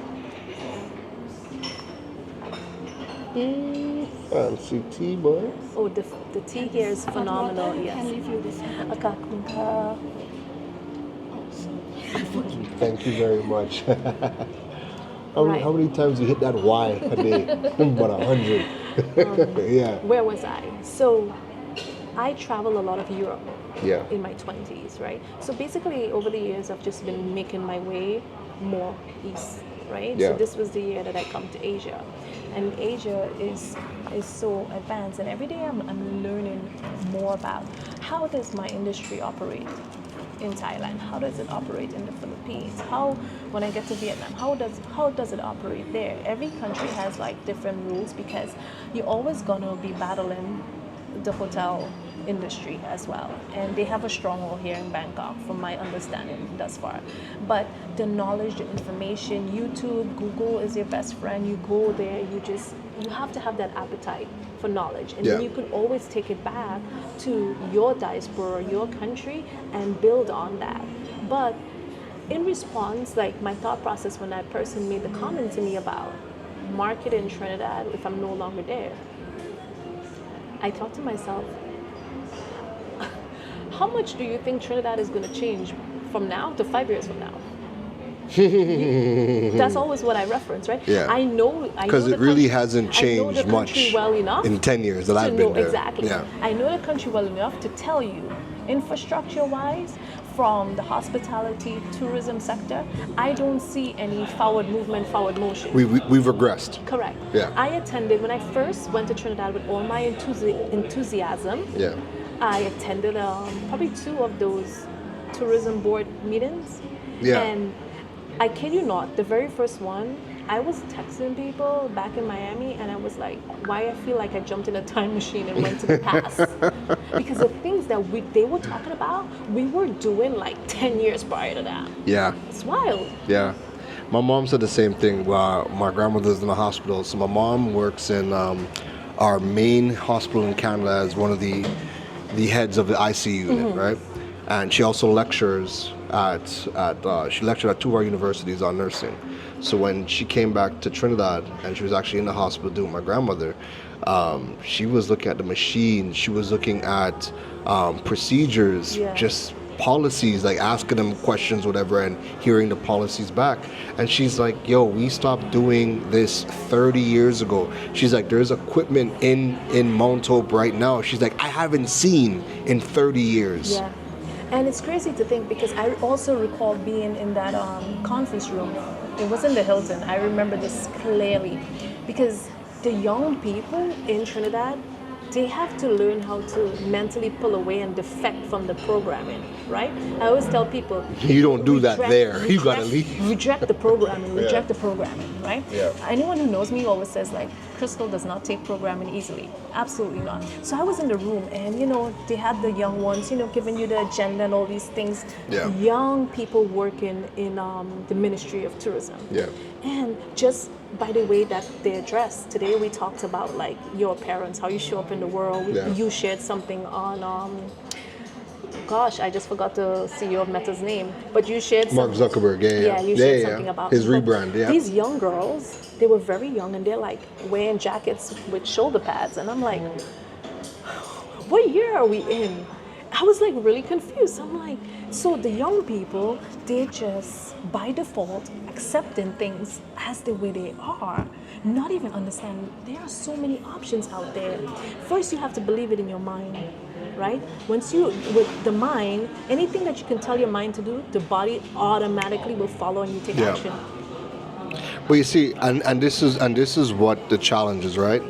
Speaker 1: Fancy tea, boy.
Speaker 2: Oh, the tea here is phenomenal.
Speaker 3: You
Speaker 2: Yes.
Speaker 3: can refill this one.
Speaker 2: Kakunka.
Speaker 1: Thank you very much.
Speaker 2: Right.
Speaker 1: How many times you hit that Y a day? About 100. Yeah.
Speaker 2: Where was I? So I travel a lot of Europe
Speaker 1: Yeah.
Speaker 2: in my 20s, right? So basically over the years I've just been making my way more east, right?
Speaker 1: Yeah.
Speaker 2: So this was the year that I come to Asia. And Asia is so advanced, and every day I'm learning more about how does my industry operate in Thailand? How does it operate in the Philippines? How, when I get to Vietnam, how does it operate there? Every country has like different rules, because you're always gonna be battling the hotel industry as well, and they have a stronghold here in Bangkok from my understanding thus far. But the knowledge, the information, YouTube, Google is your best friend. You go there, you have to have that appetite for knowledge, and then
Speaker 1: Yeah.
Speaker 2: you can always take it back to your diaspora, your country, and build on that. But in response, like my thought process when that person made the comment to me about market in Trinidad if I'm no longer there, I thought to myself, how much do you think Trinidad is going to change from now to 5 years from now? That's always what I reference, right?
Speaker 1: Yeah.
Speaker 2: I know
Speaker 1: Because
Speaker 2: the
Speaker 1: it really
Speaker 2: country-
Speaker 1: hasn't
Speaker 2: I know the
Speaker 1: changed
Speaker 2: country
Speaker 1: much
Speaker 2: well enough
Speaker 1: in 10 years that
Speaker 2: to
Speaker 1: I've been
Speaker 2: know
Speaker 1: there.
Speaker 2: exactly.
Speaker 1: Yeah.
Speaker 2: I know the country well enough to tell you, infrastructure-wise, from the hospitality, tourism sector, I don't see any forward movement, forward motion.
Speaker 1: We've regressed.
Speaker 2: Correct.
Speaker 1: Yeah.
Speaker 2: I attended, when I first went to Trinidad with all my enthusiasm,
Speaker 1: Yeah.
Speaker 2: I attended probably 2 of those tourism board meetings.
Speaker 1: Yeah.
Speaker 2: And I kid you not, the very first one, I was texting people back in Miami, and I was like, why I feel like I jumped in a time machine and went to the past. Because the things that they were talking about, we were doing like 10 years prior to that.
Speaker 1: Yeah.
Speaker 2: It's wild.
Speaker 1: Yeah. My mom said the same thing. My grandmother's in the hospital. So my mom works in our main hospital in Canada as one of the heads of the ICU unit, right? And she also lectures she lectured at 2 of our universities on nursing. So when she came back to Trinidad and she was actually in the hospital doing my grandmother, she was looking at the machines, she was looking at procedures,
Speaker 2: Yeah.
Speaker 1: just policies, like asking them questions, whatever, and hearing the policies back. And she's like, yo, we stopped doing this 30 years ago. She's like, there's equipment in Mount Hope right now. She's like, I haven't seen in 30 years.
Speaker 2: Yeah. And it's crazy to think, because I also recall being in that conference room. It was in the Hilton. I remember this clearly, because the young people in Trinidad, they have to learn how to mentally pull away and defect from the programming, right? I always tell people,
Speaker 1: You don't do that there. You gotta leave.
Speaker 2: Reject the programming, reject the programming, right?
Speaker 1: Yeah.
Speaker 2: Anyone who knows me always says like, Krystel does not take programming easily. Absolutely not. So I was in the room and, you know, they had the young ones, you know, giving you the agenda and all these things.
Speaker 1: Yeah.
Speaker 2: Young people working in the Ministry of Tourism.
Speaker 1: Yeah.
Speaker 2: And just by the way that they're dressed, today we talked about like your parents, how you show up in the world.
Speaker 1: Yeah.
Speaker 2: You shared something on, gosh, I just forgot the CEO of Meta's name, but you shared
Speaker 1: Mark Zuckerberg, yeah.
Speaker 2: You shared something about
Speaker 1: his
Speaker 2: him. But
Speaker 1: rebrand, yeah.
Speaker 2: These young girls, they were very young and they're like wearing jackets with shoulder pads. And I'm like, what year are we in? I was like really confused. I'm like, so the young people, they're just by default accepting things as the way they are, not even understanding there are so many options out there. First, you have to believe it in your mind, right? Once you, with the mind, anything that you can tell your mind to do, the body automatically will follow and you take action.
Speaker 1: Well, you see, and this is what the challenge is, right?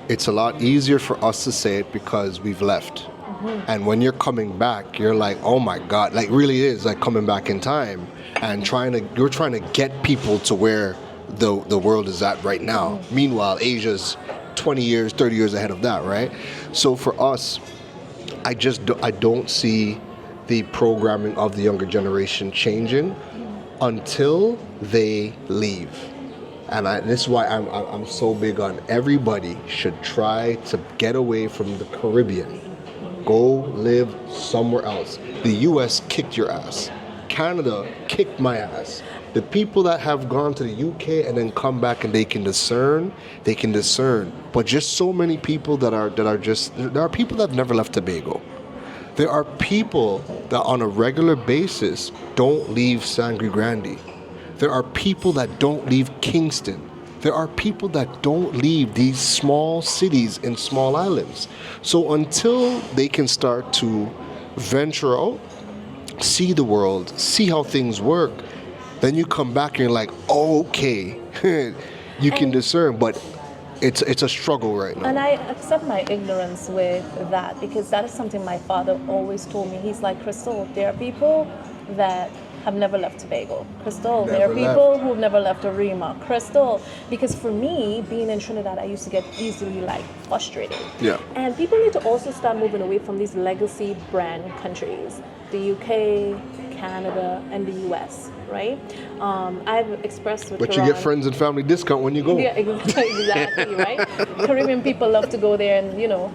Speaker 1: It's a lot easier for us to say it because we've left. And when you're coming back, you're like, oh my God, like really is like coming back in time and you're trying to get people to where the world is at right now. Meanwhile, Asia's 20 years, 30 years ahead of that, right? So for us, I don't see the programming of the younger generation changing until they leave. And this is why I'm so big on everybody should try to get away from the Caribbean. Go live somewhere else. The US kicked your ass. Canada kicked my ass. The people that have gone to the UK and then come back and they can discern. But just so many people there are people that have never left Tobago. There are people that on a regular basis don't leave Sangre Grande. There are people that don't leave Kingston. There are people that don't leave these small cities and small islands. So until they can start to venture out, see the world, see how things work, then you come back and you're like, oh, okay, you can discern, but it's a struggle right now.
Speaker 2: And I accept my ignorance with that because that is something my father always told me. He's like, Krystel, there are people that have never left Tobago. Krystel, there are people who've never left Arima. Krystel, because for me, being in Trinidad, I used to get easily like frustrated.
Speaker 1: Yeah.
Speaker 2: And people need to also start moving away from these legacy brand countries, the UK, Canada, and the US, right? I've expressed with
Speaker 1: But
Speaker 2: Keron,
Speaker 1: you get friends and family discount when you go.
Speaker 2: Yeah, exactly, right? Caribbean people love to go there and, you know,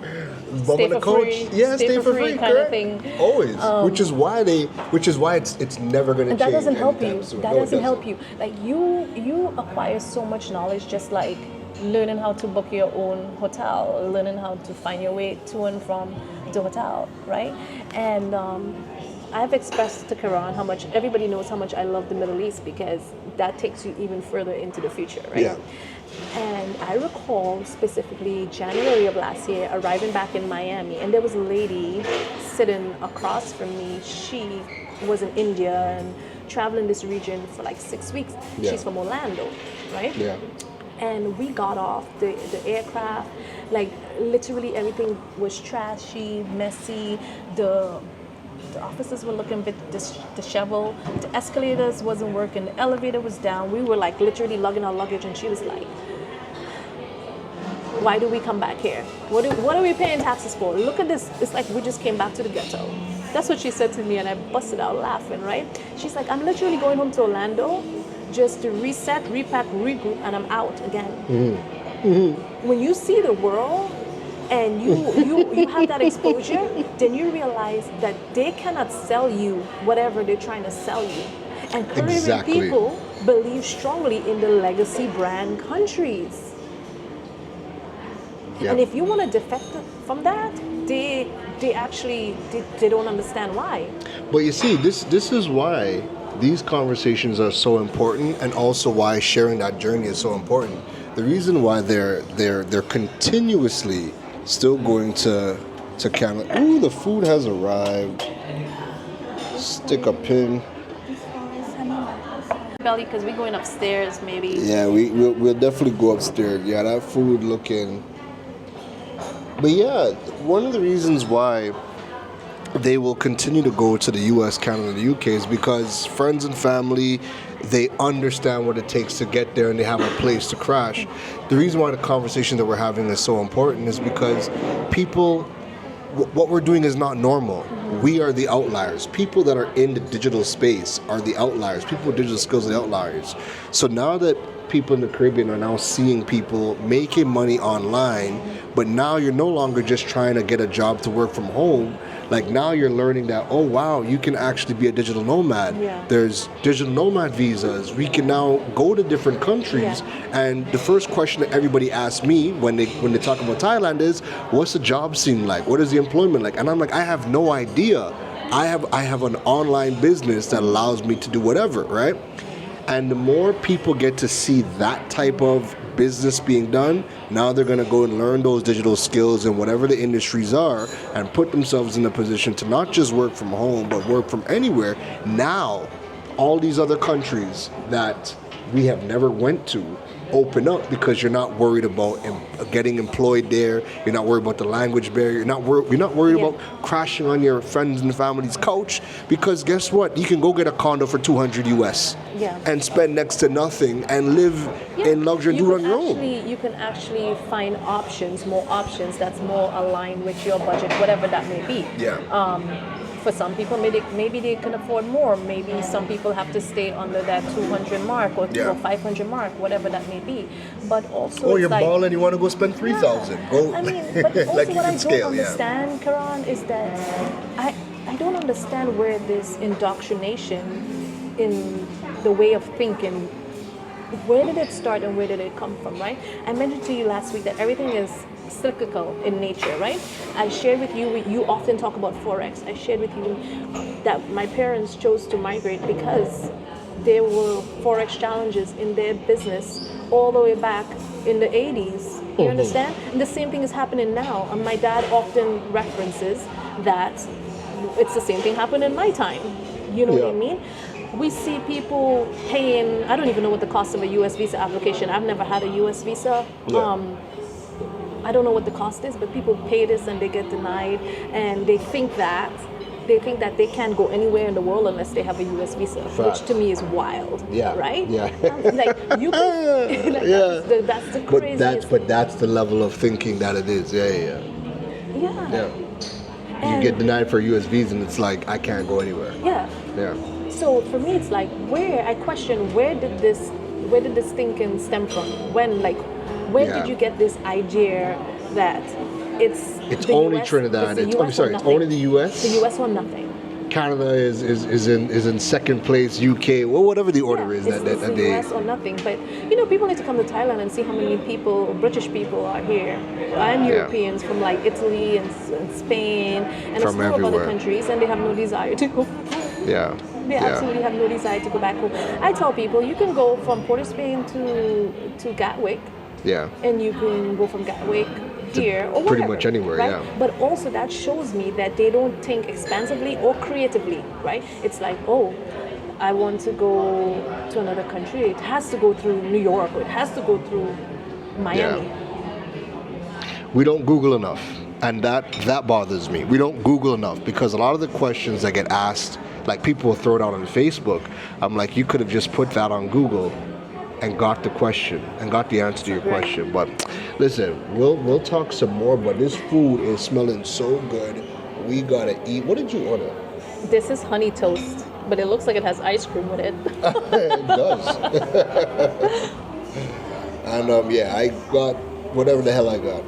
Speaker 1: Bum on the couch. Yeah, stay for free
Speaker 2: kind of thing.
Speaker 1: Always. Which is why it's never going to change.
Speaker 2: And that doesn't help you.
Speaker 1: anytime soon.
Speaker 2: That
Speaker 1: No, it
Speaker 2: doesn't help you. Like you acquire so much knowledge just like learning how to book your own hotel, learning how to find your way to and from the hotel, right? And I've expressed to Keron how much everybody knows how much I love the Middle East because that takes you even further into the future, right?
Speaker 1: Yeah.
Speaker 2: And I recall specifically January of last year arriving back in Miami, and there was a lady sitting across from me. She was in India and traveling this region for like 6 weeks.
Speaker 1: Yeah.
Speaker 2: She's from Orlando, right?
Speaker 1: Yeah.
Speaker 2: And we got off the aircraft, like literally everything was trashy, messy. The officers were looking a bit disheveled. The escalators wasn't working. The elevator was down. We were like literally lugging our luggage, and she was like, "Why do we come back here? What are we paying taxes for? Look at this. It's like we just came back to the ghetto." That's what she said to me, and I busted out laughing. Right? She's like, "I'm literally going home to Orlando, just to reset, repack, regroup, and I'm out again." When you see the world and you have that exposure, then you realize that they cannot sell you whatever they're trying to sell you. And Caribbean people believe strongly in the legacy brand countries.
Speaker 1: Yeah.
Speaker 2: And if you want to defect from that, they don't understand why.
Speaker 1: But you see, this is why these conversations are so important, and also why sharing that journey is so important. The reason why they're continuously still going to Canada. Ooh, the food has arrived. Stick a pin.
Speaker 2: Belly, because we're going upstairs, maybe.
Speaker 1: Yeah, we'll definitely go upstairs. Yeah, that food looking. But yeah, one of the reasons why they will continue to go to the US, Canada, and the UK is because friends and family, they understand what it takes to get there, and they have a place to crash. The reason why the conversation that we're having is so important is because people, what we're doing is not normal. We are the outliers. People that are in the digital space are the outliers. People with digital skills are the outliers. So now that people in the Caribbean are now seeing people making money online, but now you're no longer just trying to get a job to work from home. Like now you're learning that, oh wow, you can actually be a digital nomad.
Speaker 2: Yeah.
Speaker 1: There's digital nomad visas. We can now go to different countries.
Speaker 2: Yeah.
Speaker 1: And the first question that everybody asks me when they talk about Thailand is, what's the job scene like? What is the employment like? And I'm like, I have no idea. I have an online business that allows me to do whatever, right? And the more people get to see that type of business being done, now they're going to go and learn those digital skills in whatever the industries are and put themselves in a position to not just work from home, but work from anywhere. Now, all these other countries that we have never went to open up because you're not worried about getting employed there. You're not worried about the language barrier. You're not worried about crashing on your friends and family's couch, because guess what? You can go get a condo for $200 US and spend next to nothing and live in luxury and do it on your own.
Speaker 2: You can actually find more options that's more aligned with your budget, whatever that may be. For some people, maybe they can afford more. Maybe some people have to stay under that 200 mark or 500 mark, whatever that may be. But also,
Speaker 1: you're balling, you want to go spend 3,000. Go.
Speaker 2: I mean, but also
Speaker 1: like
Speaker 2: what I don't understand, Keron, is that I don't understand where this indoctrination in the way of thinking, where did it start and where did it come from, right? I mentioned to you last week that everything is cyclical in nature, right? I shared with you, you often talk about Forex. I shared with you that my parents chose to migrate because there were Forex challenges in their business all the way back in the 80s. You understand? And the same thing is happening now. And my dad often references that it's the same thing happened in my time. You know what I mean? We see people paying, I don't even know what the cost of a US visa application. I've never had a US visa. I don't know what the cost is, but people pay this and they get denied, and they think that they can't go anywhere in the world unless they have a US visa, which to me is wild. Right? Like you can, like that's the craziest.
Speaker 1: But that's the level of thinking that it is. You get denied for a US visa and it's like, I can't go anywhere.
Speaker 2: So for me, it's like, I question, where did this thinking stem from? Where did you get this idea that it's
Speaker 1: only
Speaker 2: US,
Speaker 1: Trinidad?
Speaker 2: it's
Speaker 1: only the US?
Speaker 2: The US or nothing.
Speaker 1: Canada is in second place, UK, well, whatever the order is
Speaker 2: it's the US or nothing. But people need to come to Thailand and see how many people, British people, are here, and Europeans from like Italy and Spain and a slew of other countries, and they have no desire to go back home. They absolutely have no desire to go back home. I tell people, you can go from Port of Spain to Gatwick. And you can go from Gatwick here or
Speaker 1: pretty
Speaker 2: wherever,
Speaker 1: much anywhere,
Speaker 2: right? But also that shows me that they don't think expansively or creatively, right? It's like, I want to go to another country. It has to go through New York, or it has to go through Miami.
Speaker 1: We don't Google enough, and that bothers me. We don't Google enough, because a lot of the questions that get asked, like people will throw it out on Facebook. I'm like, you could have just put that on Google and got the question and got the answer to your question. But listen, we'll talk some more, but this food is smelling so good. We gotta eat. What did you order?
Speaker 2: This is honey toast, but it looks like it has ice cream with it.
Speaker 1: It does. And I got whatever the hell I got.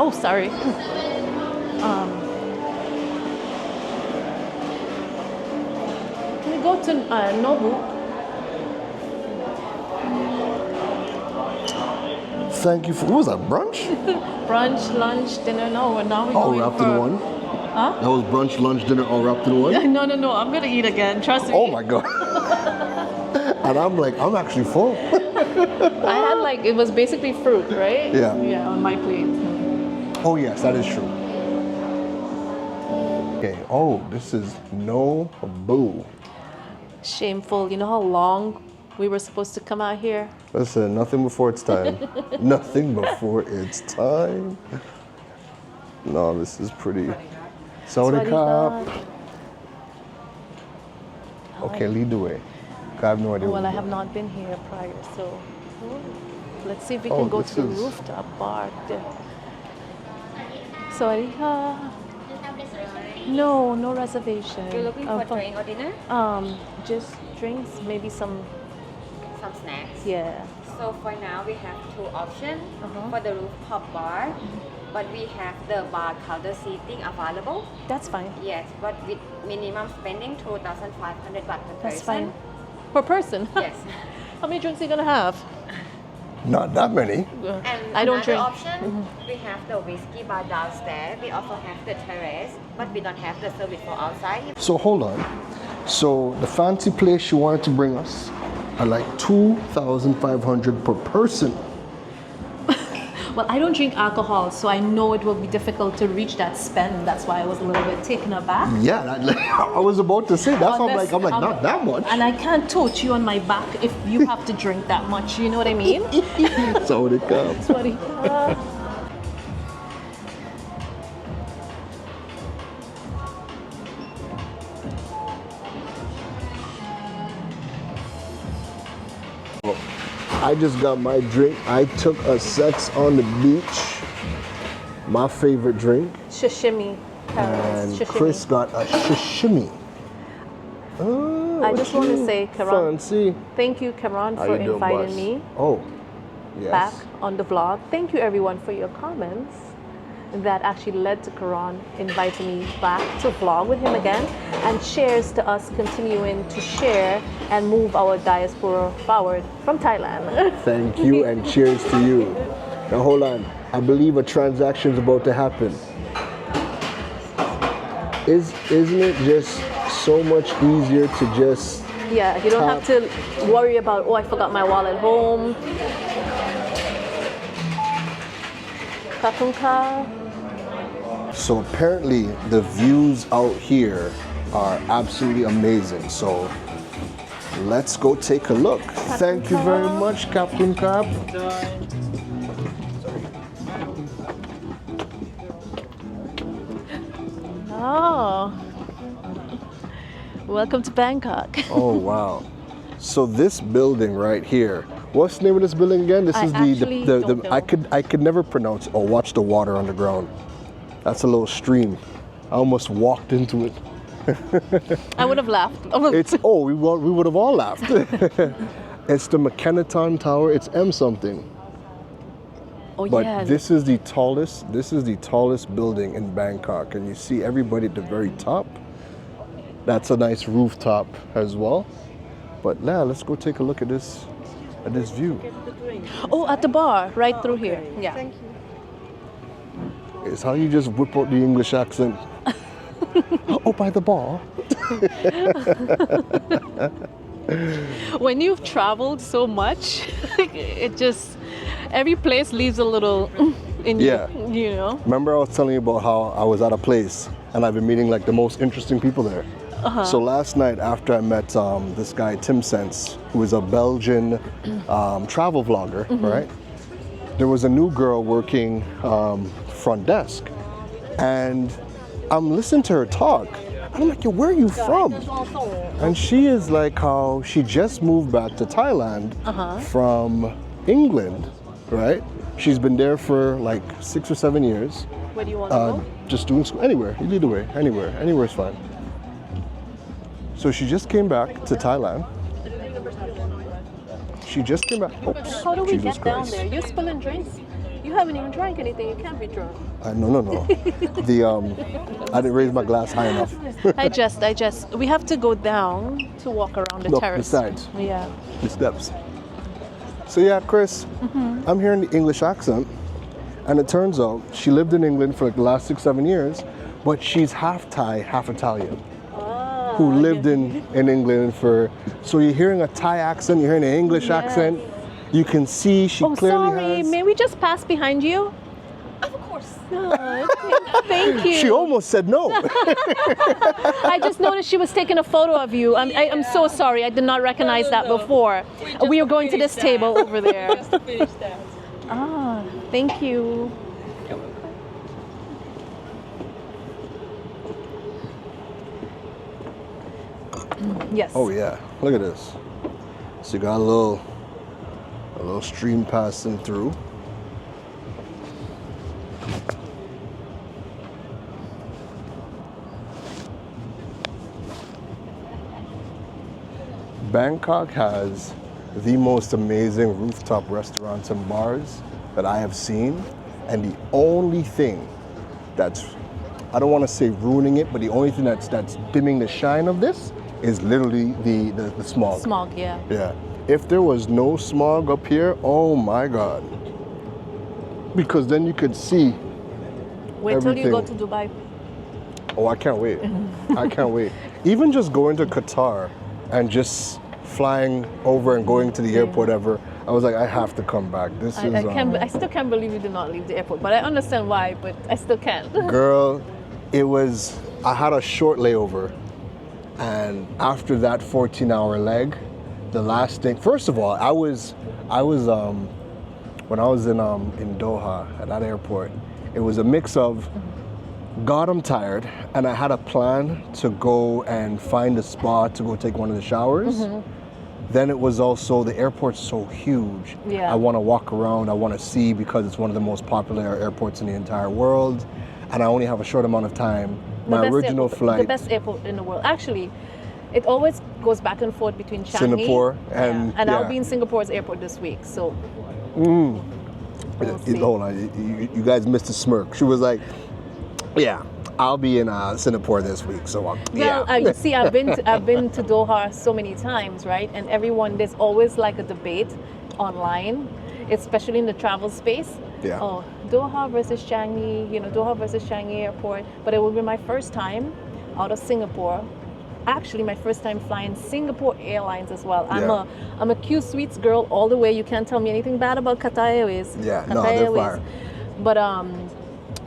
Speaker 2: Oh, sorry. Can we go to Nobu?
Speaker 1: Thank you for, what was that, brunch?
Speaker 2: Brunch, lunch, dinner, no, now we're
Speaker 1: All
Speaker 2: going
Speaker 1: wrapped
Speaker 2: for...
Speaker 1: in one?
Speaker 2: Huh?
Speaker 1: That was brunch, lunch, dinner, all wrapped in one?
Speaker 2: No, I'm gonna eat again, trust me.
Speaker 1: Oh my God. And I'm like, I'm actually full.
Speaker 2: I had it was basically fruit, right?
Speaker 1: Yeah.
Speaker 2: Yeah, on my plate.
Speaker 1: Oh yes, that is true. Okay. Oh, this is Nobu.
Speaker 2: Shameful. You know how long we were supposed to come out here?
Speaker 1: Listen, nothing before it's time. Nothing before it's time. No, this is pretty. Saudi Cup. Okay, lead the way. I have no idea.
Speaker 2: Well,
Speaker 1: what
Speaker 2: I
Speaker 1: we're
Speaker 2: have
Speaker 1: doing.
Speaker 2: not been here prior, so let's see if we can go
Speaker 1: this
Speaker 2: to the
Speaker 1: is-
Speaker 2: rooftop bar. Sorry. No, no reservation.
Speaker 4: You're looking for drink or dinner?
Speaker 2: Just drinks, maybe some.
Speaker 4: Some snacks.
Speaker 2: Yeah.
Speaker 4: So for now we have two options for the rooftop bar, but we have the bar counter seating available.
Speaker 2: That's fine.
Speaker 4: Yes, but with minimum spending 2,500 baht per
Speaker 2: That's
Speaker 4: person.
Speaker 2: fine. Per person.
Speaker 4: Yes.
Speaker 2: How many drinks are you gonna have?
Speaker 1: Not that many.
Speaker 4: And
Speaker 2: I don't
Speaker 4: another
Speaker 2: drink.
Speaker 4: option, we have the whiskey bar downstairs. We also have the terrace, but we don't have the service for outside.
Speaker 1: So hold on. So the fancy place you wanted to bring us are like 2,500 per person.
Speaker 2: Well, I don't drink alcohol, so I know it will be difficult to reach that spend. That's why I was a little bit taken aback.
Speaker 1: Yeah, I was about to say. That's why I'm like, not that much.
Speaker 2: And I can't tote you on my back if you have to drink that much. You know what I mean?
Speaker 1: Saudi Cup.
Speaker 2: Sorry.
Speaker 1: I just got my drink. I took a sex on the beach. My favorite drink.
Speaker 2: Sashimi.
Speaker 1: And
Speaker 2: Sashimi.
Speaker 1: Chris got a sashimi. Oh,
Speaker 2: I just want to say, Keron,
Speaker 1: fancy.
Speaker 2: thank you, Keron,
Speaker 1: How
Speaker 2: for
Speaker 1: you doing,
Speaker 2: inviting
Speaker 1: boss?
Speaker 2: me
Speaker 1: Oh, yes.
Speaker 2: back on the vlog. Thank you, everyone, for your comments. That actually led to Keron inviting me back to vlog with him again, and cheers to us continuing to share and move our diaspora forward from Thailand.
Speaker 1: Thank you and cheers to you. Now hold on. I believe a transaction is about to happen. Isn't it just so much easier to just
Speaker 2: Yeah, you don't have to worry about, oh, I forgot my wallet home. Kapunka.
Speaker 1: So apparently the views out here are absolutely amazing. So let's go take a look. Thank you very much, Captain Cap.
Speaker 2: Oh. Welcome to Bangkok.
Speaker 1: Oh wow. So this building right here, what's the name of this building again? This
Speaker 2: I
Speaker 1: is
Speaker 2: actually don't know.
Speaker 1: I could never pronounce. Oh, watch the water on the ground. That's a little stream. I almost walked into it.
Speaker 2: I would have laughed.
Speaker 1: We would have all laughed. It's the McKennaton Tower. It's M something.
Speaker 2: Oh,
Speaker 1: But
Speaker 2: yeah.
Speaker 1: this is the tallest building in Bangkok, and you see everybody at the very top. That's a nice rooftop as well. But now let's go take a look at this view.
Speaker 2: Oh, at the bar, right through here. Yeah.
Speaker 3: Thank you.
Speaker 1: It's how you just whip out the English accent. Oh, by the bar.
Speaker 2: When you've traveled so much, it just, every place leaves a little in
Speaker 1: Yeah.
Speaker 2: you, you know?
Speaker 1: Remember I was telling you about how I was at a place and I've been meeting like the most interesting people there. So last night after I met this guy Tim Sense, who is a Belgian travel vlogger, right? There was a new girl working front desk, and I'm listening to her talk. And I'm like, yo, where are you from? And she is like how she just moved back to Thailand from England, right? She's been there for like 6 or 7 years.
Speaker 2: Where do you want to go?
Speaker 1: Just doing school, anywhere, you lead the way, anywhere is fine. So she just came back to Thailand. She just came back. Oops,
Speaker 2: How do we
Speaker 1: Jesus
Speaker 2: get down
Speaker 1: Christ.
Speaker 2: there? You're spilling drinks. You haven't even drank anything. You can't be drunk.
Speaker 1: No. I didn't raise my glass high enough.
Speaker 2: I just. We have to go down to walk around the
Speaker 1: Look,
Speaker 2: terrace.
Speaker 1: besides.
Speaker 2: Yeah.
Speaker 1: The steps. So yeah, Chris, I'm hearing the English accent, and it turns out she lived in England for like the last 6, 7 years, but she's half Thai, half Italian, who lived in England for. So you're hearing a Thai accent, you're hearing an English accent. You can see she
Speaker 2: Oh,
Speaker 1: clearly
Speaker 2: sorry.
Speaker 1: has.
Speaker 2: May we just pass behind you?
Speaker 4: Of course.
Speaker 2: Oh, thank you.
Speaker 1: She almost said no.
Speaker 2: I just noticed she was taking a photo of you. I'm so sorry. I did not recognize that before. We were going to this table over there.
Speaker 5: Just to finish that.
Speaker 2: Ah, thank you. Yes.
Speaker 1: Oh yeah, look at this. So you got a little stream passing through. Bangkok has the most amazing rooftop restaurants and bars that I have seen, and the only thing that's, I don't want to say ruining it, but the only thing that's dimming the shine of this is literally the smog.
Speaker 2: Smog, yeah.
Speaker 1: Yeah. If there was no smog up here, oh my God. Because then you could see
Speaker 2: Wait till you go to
Speaker 1: everything.
Speaker 2: Dubai.
Speaker 1: Oh, I can't wait. I can't wait. Even just going to Qatar and just flying over and going to the airport ever, I was like, I have to come back. This is
Speaker 2: I still can't believe you did not leave the airport, but I understand why, but I still can't.
Speaker 1: girl, I had a short layover, and after that 14-hour leg, the last thing, first of all, I was when I was in Doha at that airport, it was a mix of, God, I'm tired, and I had a plan to go and find a spa to go take one of the showers. Then it was also, the airport's so huge.
Speaker 2: Yeah.
Speaker 1: I want to walk around, I want to see, because it's one of the most popular airports in the entire world, and I only have a short amount of time. My original flight.
Speaker 2: The best airport in the world. Actually, it always goes back and forth between Changi.
Speaker 1: Singapore and
Speaker 2: I'll be in Singapore's airport this week, so. We'll see.
Speaker 1: Hold on, you guys missed a smirk. She was like, yeah, I'll be in Singapore this week, so yeah.
Speaker 2: Well, you see, I've been to Doha so many times, right? And there's always like a debate online, especially in the travel space.
Speaker 1: Yeah.
Speaker 2: Oh, Doha versus Changi, Doha versus Changi Airport. But it will be my first time out of Singapore. Actually, my first time flying Singapore Airlines as well.
Speaker 1: Yeah.
Speaker 2: I'm a Q Suites girl all the way. You can't tell me anything bad about Qatar Airways.
Speaker 1: Yeah,
Speaker 2: Qatar
Speaker 1: no, they're
Speaker 2: Airways.
Speaker 1: fire.
Speaker 2: But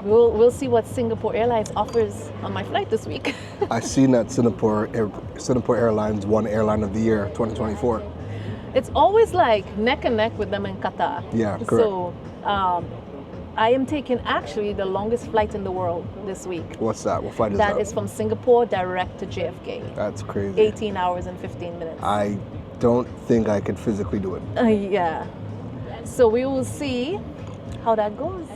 Speaker 2: we'll see what Singapore Airlines offers on my flight this week.
Speaker 1: I seen that Singapore Airlines won Airline of the Year 2024.
Speaker 2: It's always like neck and neck with them in Qatar.
Speaker 1: Yeah, correct.
Speaker 2: So I am taking actually the longest flight in the world this week.
Speaker 1: What's that? What flight is that?
Speaker 2: That is from Singapore direct to JFK.
Speaker 1: That's crazy.
Speaker 2: 18 hours and 15 minutes.
Speaker 1: I don't think I could physically do it.
Speaker 2: Yeah. So we will see how that goes.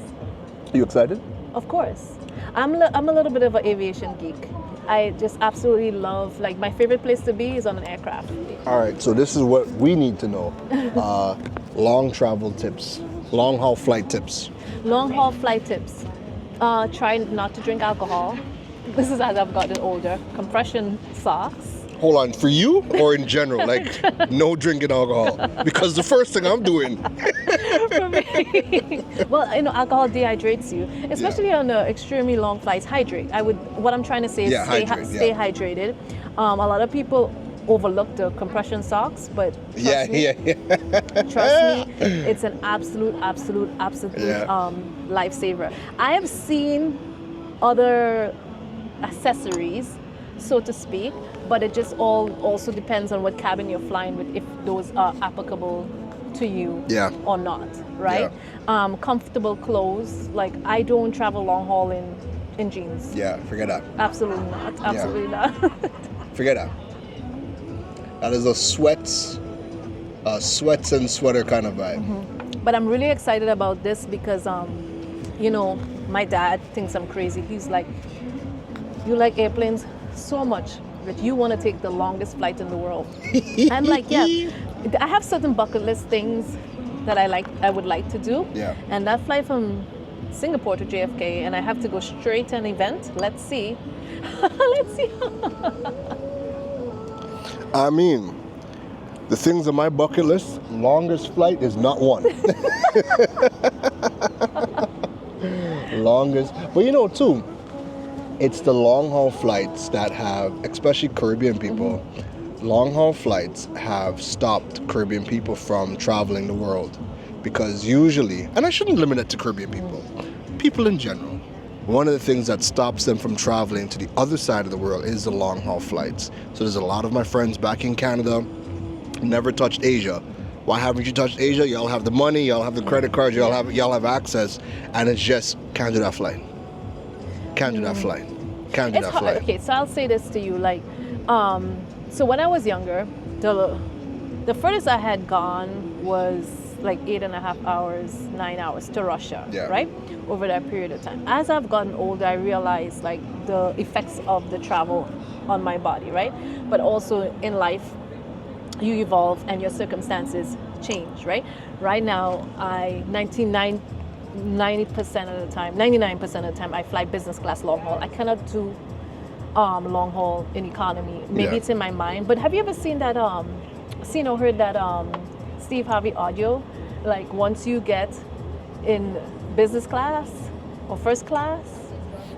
Speaker 1: You excited?
Speaker 2: Of course. I'm a little bit of an aviation geek. I just absolutely love, like, my favorite place to be is on an aircraft.
Speaker 1: All right, so this is what we need to know. Long travel tips, long haul flight tips.
Speaker 2: Long haul flight tips. Try not to drink alcohol. This is as I've gotten older. Compression socks.
Speaker 1: Hold on, for you or in general? Like, no drinking alcohol? Because the first thing I'm doing.
Speaker 2: For me. Well, alcohol dehydrates you, especially on the extremely long flights. Hydrate. What I'm trying to say is stay hydrated. A lot of people overlook the compression socks, but trust me, it's an absolute lifesaver. I have seen other accessories, so to speak, but it just also depends on what cabin you're flying with, if those are applicable to you or not, right? Yeah. Comfortable clothes. Like, I don't travel long haul in jeans.
Speaker 1: Yeah, forget that.
Speaker 2: Absolutely not. Absolutely not.
Speaker 1: Forget that. That is a sweats and sweater kind of vibe.
Speaker 2: Mm-hmm. But I'm really excited about this because, my dad thinks I'm crazy. He's like, you like airplanes so much that you want to take the longest flight in the world. I'm like, yeah. I have certain bucket list things that I would like to do.
Speaker 1: Yeah.
Speaker 2: And that flight from Singapore to JFK, and I have to go straight to an event. Let's see. Let's see.
Speaker 1: I mean, the things on my bucket list, longest flight is not one. Longest, but too, it's the long haul flights that have, especially Caribbean people, long haul flights have stopped Caribbean people from traveling the world. Because usually, and I shouldn't limit it to Caribbean people in general, one of the things that stops them from traveling to the other side of the world is the long haul flights. So there's a lot of my friends back in Canada never touched Asia. Why haven't you touched Asia? Y'all have the money, y'all have the credit cards, y'all have access, and it's just can't do that flight. Can't do that flight. Can't do
Speaker 2: It's
Speaker 1: that
Speaker 2: hard.
Speaker 1: flight.
Speaker 2: Okay, so I'll say this to you, like, so when I was younger, the furthest I had gone was like 8.5 hours, 9 hours to Russia,
Speaker 1: Yeah.
Speaker 2: right? Over that period of time. As I've gotten older, I realized like the effects of the travel on my body, right? But also in life, you evolve and your circumstances change, right? Right now, 99% of the time, 99% of the time, I fly business class long haul. I cannot do long haul in economy. Maybe
Speaker 1: Yeah.
Speaker 2: it's in my mind. But have you ever seen that? Seen or heard that Steve Harvey audio? Like once you get in business class or first class,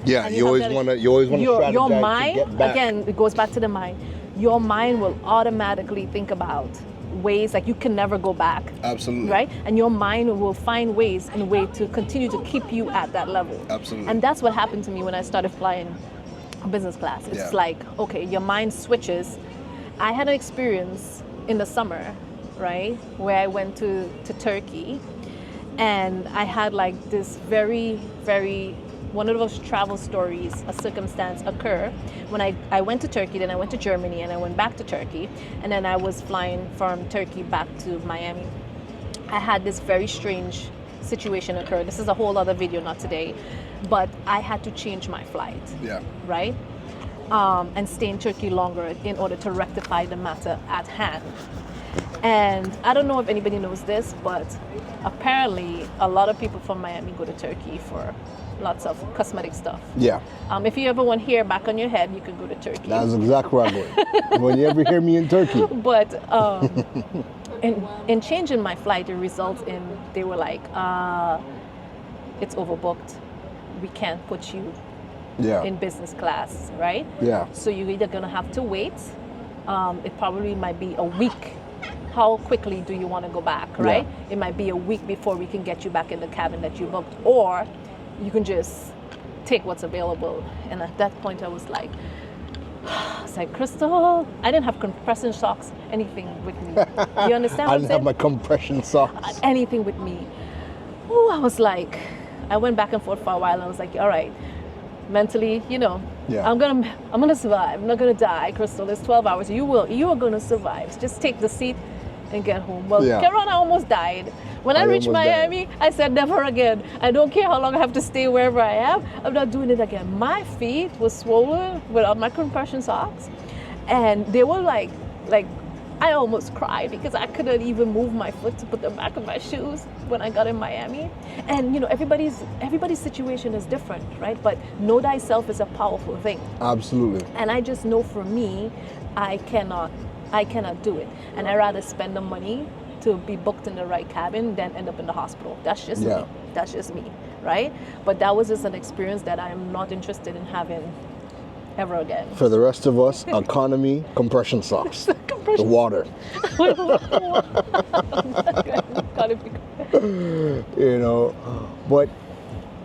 Speaker 1: Yeah,
Speaker 2: and
Speaker 1: you always
Speaker 2: have that-
Speaker 1: want to strategize
Speaker 2: your
Speaker 1: to
Speaker 2: mind,
Speaker 1: get back.
Speaker 2: again, it goes back to the mind. Your mind will automatically think about ways like you can never go back.
Speaker 1: Absolutely.
Speaker 2: Right? And your mind will find ways and a way to continue to keep you at that level.
Speaker 1: Absolutely.
Speaker 2: And that's what happened to me when I started flying business class. It's
Speaker 1: Yeah.
Speaker 2: like, okay, your mind switches. I had an experience in the summer, right, where I went to Turkey, and I had like this very, very, one of those travel stories, a circumstance occur when I went to Turkey, then I went to Germany, and I went back to Turkey, and then I was flying from Turkey back to Miami. I had this very strange situation occur. This is a whole other video, not today, but I had to change my flight,
Speaker 1: Yeah.
Speaker 2: right? And stay in Turkey longer in order to rectify the matter at hand. And I don't know if anybody knows this, but apparently a lot of people from Miami go to Turkey for lots of cosmetic stuff.
Speaker 1: Yeah.
Speaker 2: If you ever want hair back on your head, you can go to Turkey.
Speaker 1: That's exactly where I'm going. When you ever hear me in Turkey.
Speaker 2: But in changing my flight, it results in, they were like, it's overbooked. We can't put you
Speaker 1: Yeah.
Speaker 2: in business class, right?
Speaker 1: Yeah.
Speaker 2: So you're either gonna have to wait. It probably might be a week. How quickly do you want to go back, right?
Speaker 1: Yeah.
Speaker 2: It might be a week before we can get you back in the cabin that you booked, or you can just take what's available. And at that point, I was like, Krystel, I didn't have compression socks, anything with me. You understand
Speaker 1: I
Speaker 2: what I'm
Speaker 1: didn't
Speaker 2: saying?
Speaker 1: have my compression socks.
Speaker 2: Anything with me. Oh, I was like, I went back and forth for a while, and I was like, all right, mentally,
Speaker 1: Yeah.
Speaker 2: I'm gonna survive. I'm not gonna die, Krystel. It's 12 hours. You are gonna survive. Just take the seat and get home. Well,
Speaker 1: Yeah.
Speaker 2: Keron, I almost died. When I reached
Speaker 1: almost died.
Speaker 2: Miami, I said never again. I don't care how long I have to stay wherever I am. I'm not doing it again. My feet were swollen without my compression socks, and they were like I almost cried because I couldn't even move my foot to put the back of my shoes when I got in Miami. And everybody's situation is different, right? But know thyself is a powerful thing.
Speaker 1: Absolutely.
Speaker 2: And I just know for me, I cannot do it. And I rather spend the money to be booked in the right cabin than end up in the hospital. That's just
Speaker 1: Yeah.
Speaker 2: me. That's just me, right? But that was just an experience that I am not interested in having ever again.
Speaker 1: For the rest of us, economy, compression socks. The water. But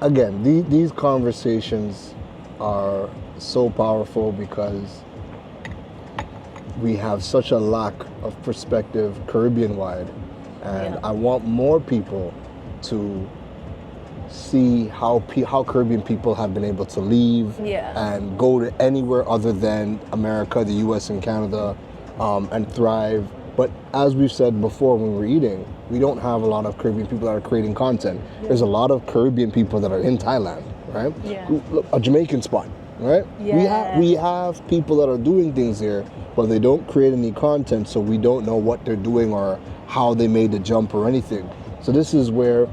Speaker 1: again, these conversations are so powerful because we have such a lack of perspective Caribbean-wide, and
Speaker 2: Yeah.
Speaker 1: I want more people to see how Caribbean people have been able to leave
Speaker 2: Yeah.
Speaker 1: and go to anywhere other than America, the US and Canada, and thrive. But as we've said before when we're eating, we don't have a lot of Caribbean people that are creating content. There's a lot of Caribbean people that are in Thailand, right?
Speaker 2: Yeah.
Speaker 1: Look, a Jamaican spot, right?
Speaker 2: Yeah.
Speaker 1: We have people that are doing things here, but they don't create any content, so we don't know what they're doing or how they made the jump or anything. So this is where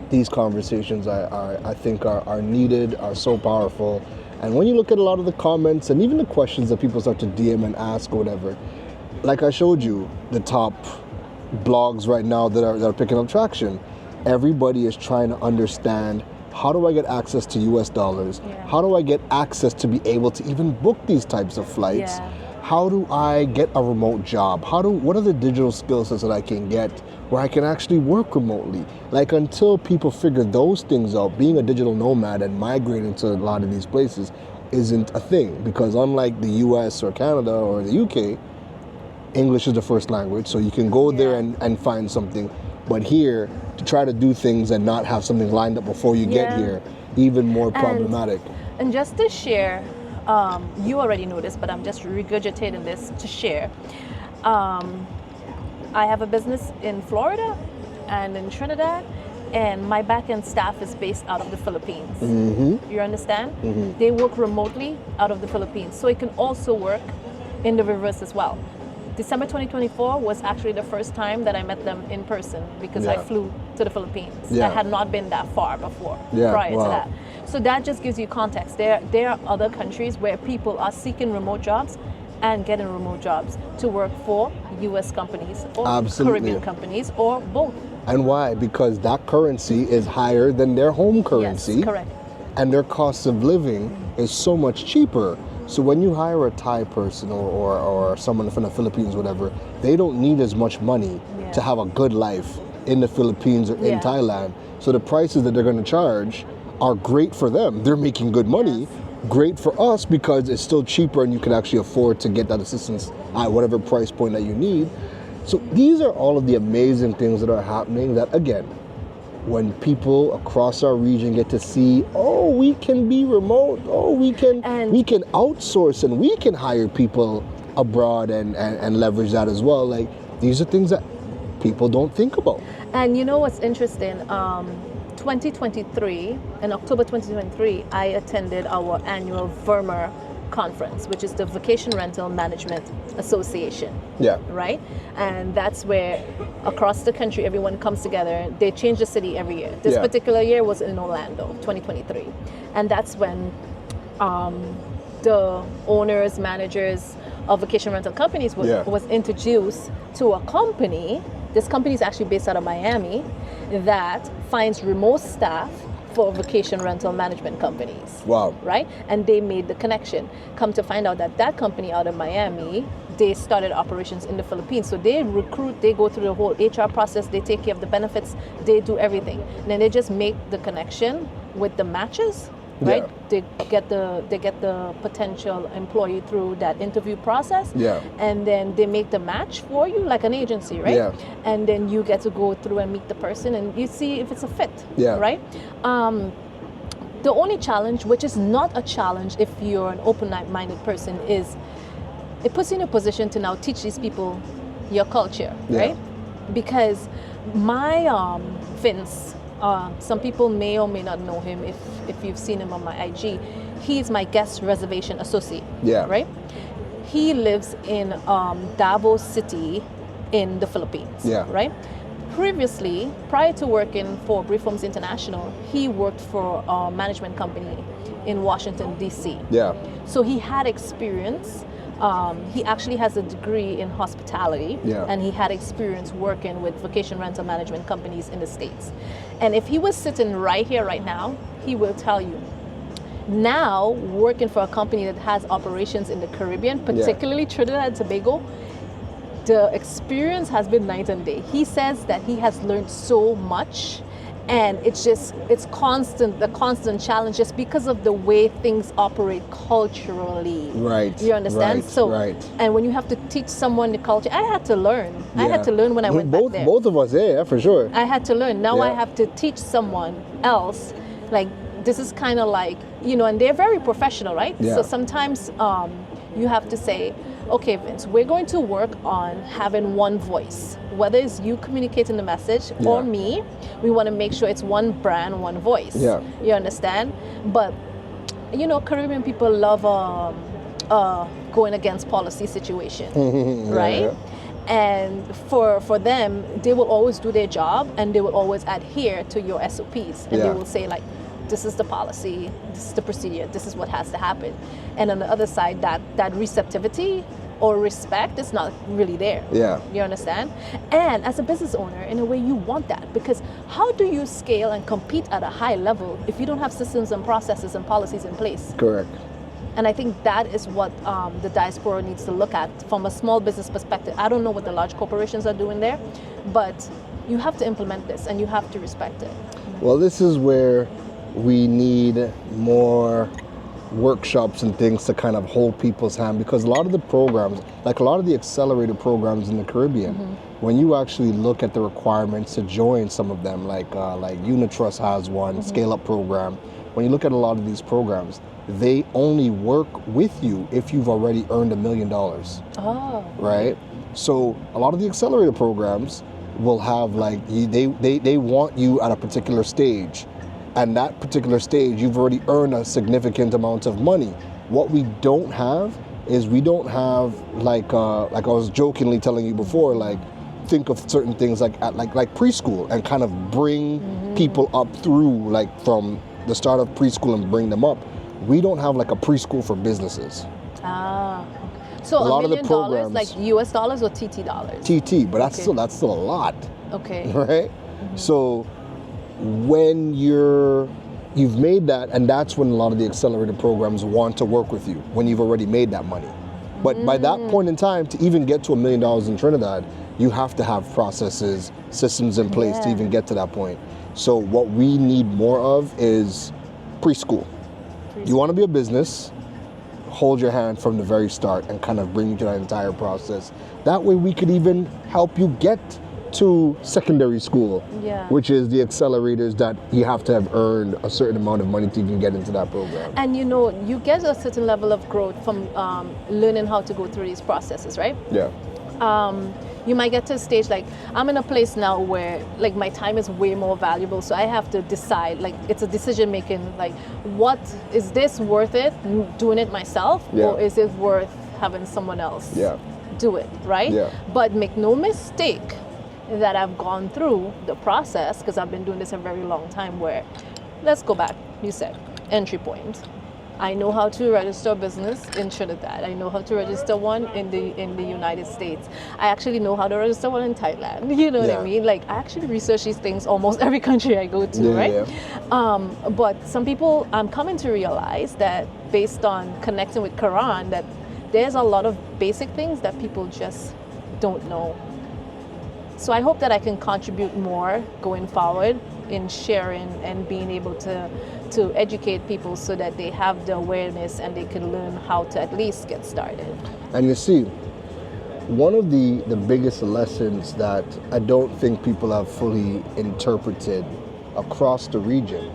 Speaker 1: these conversations I think are needed, are so powerful. And when you look at a lot of the comments and even the questions that people start to DM and ask or whatever, like I showed you, the top blogs right now that are picking up traction, everybody is trying to understand, how do I get access to US dollars?
Speaker 2: Yeah.
Speaker 1: How do I get access to be able to even book these types of flights?
Speaker 2: Yeah.
Speaker 1: How do I get a remote job? What are the digital skill sets that I can get where I can actually work remotely. Like until people figure those things out, being a digital nomad and migrating to a lot of these places isn't a thing, because unlike the US or Canada or the UK, English is the first language, so you can go there and find something. But here, to try to do things and not have something lined up before you get here, even more problematic.
Speaker 2: And just to share, you already know this, but I'm just regurgitating this to share. I have a business in Florida and in Trinidad, and my back-end staff is based out of the Philippines.
Speaker 1: Mm-hmm.
Speaker 2: You understand?
Speaker 1: Mm-hmm.
Speaker 2: They work remotely out of the Philippines, so it can also work in the reverse as well. December 2024 was actually the first time that I met them in person, because I flew to the Philippines. I had not been that far before, prior to that. So that just gives you context. There are other countries where people are seeking remote jobs and getting remote jobs to work for US companies or Caribbean companies or both.
Speaker 1: And why? Because that currency is higher than their home currency.
Speaker 2: Yes, correct.
Speaker 1: And their cost of living is so much cheaper. So when you hire a Thai person or someone from the Philippines, whatever, they don't need as much money to have a good life in the Philippines or in Thailand. So the prices that they're going to charge are great for them. They're making good money. Great for us because it's still cheaper and you can actually afford to get that assistance at whatever price point that you need. So these are all of the amazing things that are happening that, again, when people across our region get to see, oh, we can be remote, oh, we can outsource and we can hire people abroad and leverage that as well. Like, these are things that people don't think about.
Speaker 2: And you know what's interesting? 2023, in October 2023, I attended our annual VRMA conference, which is the Vacation Rental Management Association. Right? And that's where across the country everyone comes together. They change the city every year. This particular year was in Orlando, 2023. And that's when the owners, managers of vacation rental companies was introduced to a company. This company is actually based out of Miami that finds remote staff for vacation rental management companies.
Speaker 1: Wow.
Speaker 2: Right? And they made the connection. Come to find out that company out of Miami, they started operations in the Philippines. So they recruit, they go through the whole HR process, they take care of the benefits, they do everything. And then they just make the connection with the matches. Right? They get the potential employee through that interview process. And then they make the match for you like an agency, right? And then you get to go through and meet the person and you see if it's a fit. Right? The only challenge, which is not a challenge if you're an open-minded person, is it puts you in a position to now teach these people your culture, right? Because my Vince, some people may or may not know him if you've seen him on my IG. He's my guest reservation associate, right? He lives in Davao City in the Philippines, right? Previously, prior to working for Brief Homes International, he worked for a management company in Washington, D.C. So he had experience. He actually has a degree in hospitality, and he had experience working with vacation rental management companies in the States. And if he was sitting right here, right now, he will tell you, now working for a company that has operations in the Caribbean, particularly Trinidad and Tobago, the experience has been night and day. He says that he has learned so much. And it's the constant challenge just because of the way things operate culturally.
Speaker 1: Right.
Speaker 2: You understand? And when you have to teach someone the culture, I had to learn. I had to learn when I went back there.
Speaker 1: Both of us, for sure.
Speaker 2: I had to learn. Now I have to teach someone else. Like, this is kind of like, and they're very professional, right? So sometimes you have to say, okay, Vince, we're going to work on having one voice. Whether it's you communicating the message or me, we want to make sure it's one brand, one voice. You understand? But, Caribbean people love going against policy situation, right? And for them, they will always do their job and they will always adhere to your SOPs. And they will say, like, this is the policy, this is the procedure, this is what has to happen. And on the other side, that receptivity or respect is not really there. You understand? And as a business owner, in a way, you want that, because how do you scale and compete at a high level if you don't have systems and processes and policies in place?
Speaker 1: Correct.
Speaker 2: And I think that is what the diaspora needs to look at from a small business perspective. I don't know what the large corporations are doing there, but you have to implement this and you have to respect it.
Speaker 1: Well, this is where we need more workshops and things to kind of hold people's hand, because a lot of the programs, like a lot of the accelerator programs in the Caribbean, when you actually look at the requirements to join some of them, like Unitrust has one, Scale Up program, when you look at a lot of these programs, they only work with you if you've already earned $1 million,
Speaker 2: Oh.
Speaker 1: right? So a lot of the accelerator programs will have like, they want you at a particular stage, and that particular stage you've already earned a significant amount of money. What we don't have is we don't have like I was jokingly telling you before, like think of certain things like preschool and kind of bring people up through like from the start of preschool and bring them up. We don't have like a preschool for businesses.
Speaker 2: Ah. So
Speaker 1: A lot
Speaker 2: $1
Speaker 1: of the
Speaker 2: million,
Speaker 1: programs-
Speaker 2: like US dollars or TT dollars?
Speaker 1: TT, but
Speaker 2: Okay.
Speaker 1: that's still a lot,
Speaker 2: Okay.
Speaker 1: right? So when you've made that, and that's when a lot of the accelerator programs want to work with you, when you've already made that money. But by that point in time, to even get to $1 million in Trinidad, you have to have processes, systems in place to
Speaker 2: Yeah.
Speaker 1: even get to that point. So what we need more of is preschool. You want to be a business, hold your hand from the very start and kind of bring you to that entire process. That way we could even help you get to secondary school,
Speaker 2: Yeah.
Speaker 1: which is the accelerators that you have to have earned a certain amount of money to even get into that program.
Speaker 2: And you know, you get a certain level of growth from learning how to go through these processes, right?
Speaker 1: Yeah.
Speaker 2: You might get to a stage like, I'm in a place now where like my time is way more valuable, so I have to decide, like it's a decision making, like what is this worth it, doing it myself,
Speaker 1: Yeah.
Speaker 2: or is it worth having someone else
Speaker 1: Yeah.
Speaker 2: do it, right?
Speaker 1: Yeah.
Speaker 2: But make no mistake that I've gone through the process, because I've been doing this a very long time, where, let's go back, you said, entry point. I know how to register a business in Trinidad. I know how to register one in the United States. I actually know how to register one in Thailand. You know what
Speaker 1: Yeah.
Speaker 2: I mean? Like, I actually research these things almost every country I go to,
Speaker 1: Yeah,
Speaker 2: right?
Speaker 1: yeah.
Speaker 2: But some people, I'm coming to realize that based on connecting with Keron, that there's a lot of basic things that people just don't know. So I hope that I can contribute more going forward in sharing and being able to educate people so that they have the awareness and they can learn how to at least get started.
Speaker 1: And you see, one of the biggest lessons that I don't think people have fully interpreted across the region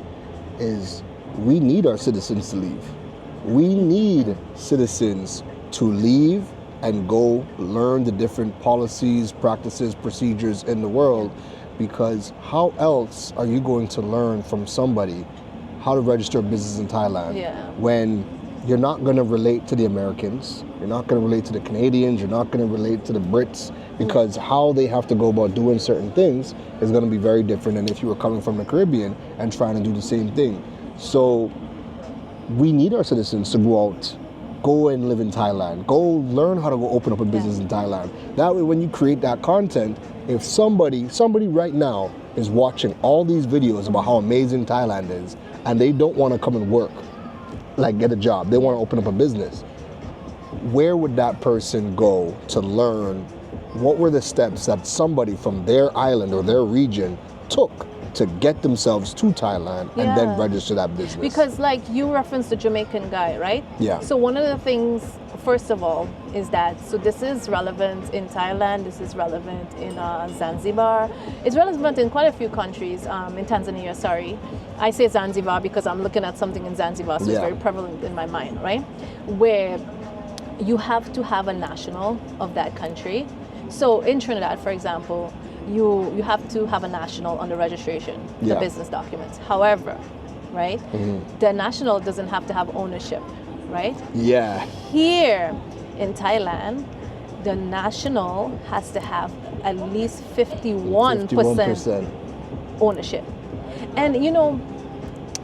Speaker 1: is we need our citizens to leave. We need citizens to leave and go learn the different policies, practices, procedures in the world, because how else are you going to learn from somebody how to register a business in Thailand when you're not going to relate to the Americans, you're not going to relate to the Canadians, you're not going to relate to the Brits, because how they have to go about doing certain things is going to be very different than if you were coming from the Caribbean and trying to do the same thing. So we need our citizens to go out, go and live in Thailand, go learn how to go open up a business in Thailand. That way when you create that content, if somebody right now is watching all these videos about how amazing Thailand is, and they don't want to come and work, like get a job, they want to open up a business, where would that person go to learn what were the steps that somebody from their island or their region took to get themselves to Thailand and then register that business? Because
Speaker 2: like you referenced the Jamaican guy, right?
Speaker 1: Yeah.
Speaker 2: So one of the things, first of all, is that, so this is relevant in Thailand, this is relevant in Zanzibar, it's relevant in quite a few countries, in Tanzania, sorry. I say Zanzibar because I'm looking at something in Zanzibar, so it's very prevalent in my mind, right? Where you have to have a national of that country. So in Trinidad, for example, you have to have a national on the registration, the business documents. However, right, the national doesn't have to have ownership, right?
Speaker 1: Yeah.
Speaker 2: Here in Thailand, the national has to have at least 51% ownership. And you know,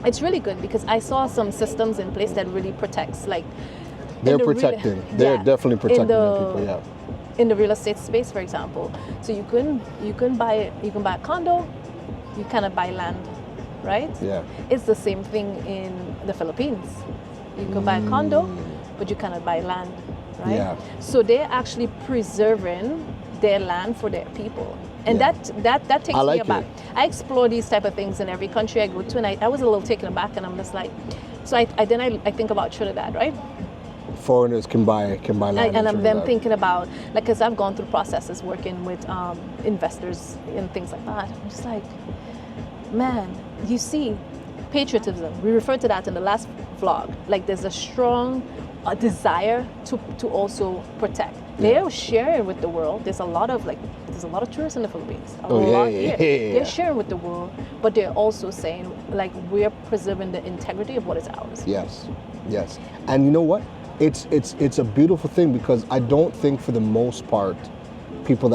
Speaker 2: it's really good because I saw some systems in place that really protects, like
Speaker 1: they're protecting. They're definitely protecting the people,
Speaker 2: in the real estate space, for example. So you can buy a condo, you cannot buy land, right?
Speaker 1: Yeah.
Speaker 2: It's the same thing in the Philippines. You can buy a condo, but you cannot buy land, right?
Speaker 1: Yeah.
Speaker 2: So they're actually preserving their land for their people. And
Speaker 1: Yeah.
Speaker 2: that takes
Speaker 1: I like
Speaker 2: me aback.
Speaker 1: it.
Speaker 2: I explore these type of things in every country I go to, and I was a little taken aback, and I'm just like, so I think about Trinidad, right?
Speaker 1: Foreigners can buy land in
Speaker 2: And I'm then
Speaker 1: Trinidad.
Speaker 2: thinking about, like, because I've gone through processes working with investors and things like that. I'm just like, man, you see, patriotism. We referred to that in the last vlog. Like, there's a strong desire to also protect. They're sharing with the world. There's a lot of tourists in the Philippines. A lot here. They're sharing with the world, but they're also saying, like, we're preserving the integrity of what is ours.
Speaker 1: Yes, yes. And you know what? It's a beautiful thing, because I don't think for the most part, people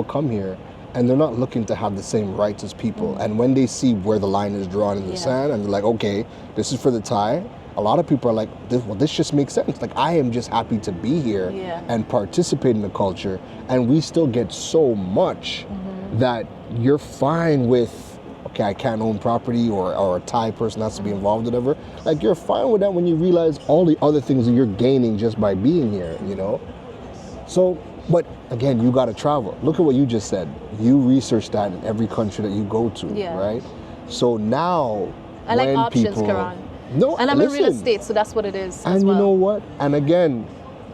Speaker 1: come here and they're not looking to have the same rights as people. And when they see where the line is drawn in the sand, and they're like, okay, this is for the Thai, a lot of people are like, this just makes sense. Like, I am just happy to be here and participate in the culture. And we still get so much that you're fine with, okay, I can't own property, or a Thai person has to be involved, whatever. Like, you're fine with that when you realize all the other things that you're gaining just by being here, you know? So, but again, you got to travel. Look at what you just said. You research that in every country that you go to, right? So now,
Speaker 2: I like
Speaker 1: when
Speaker 2: options,
Speaker 1: people,
Speaker 2: Keron.
Speaker 1: No,
Speaker 2: And I'm in real
Speaker 1: listen.
Speaker 2: estate, so that's what it is.
Speaker 1: And
Speaker 2: as
Speaker 1: you
Speaker 2: well.
Speaker 1: know what? And again,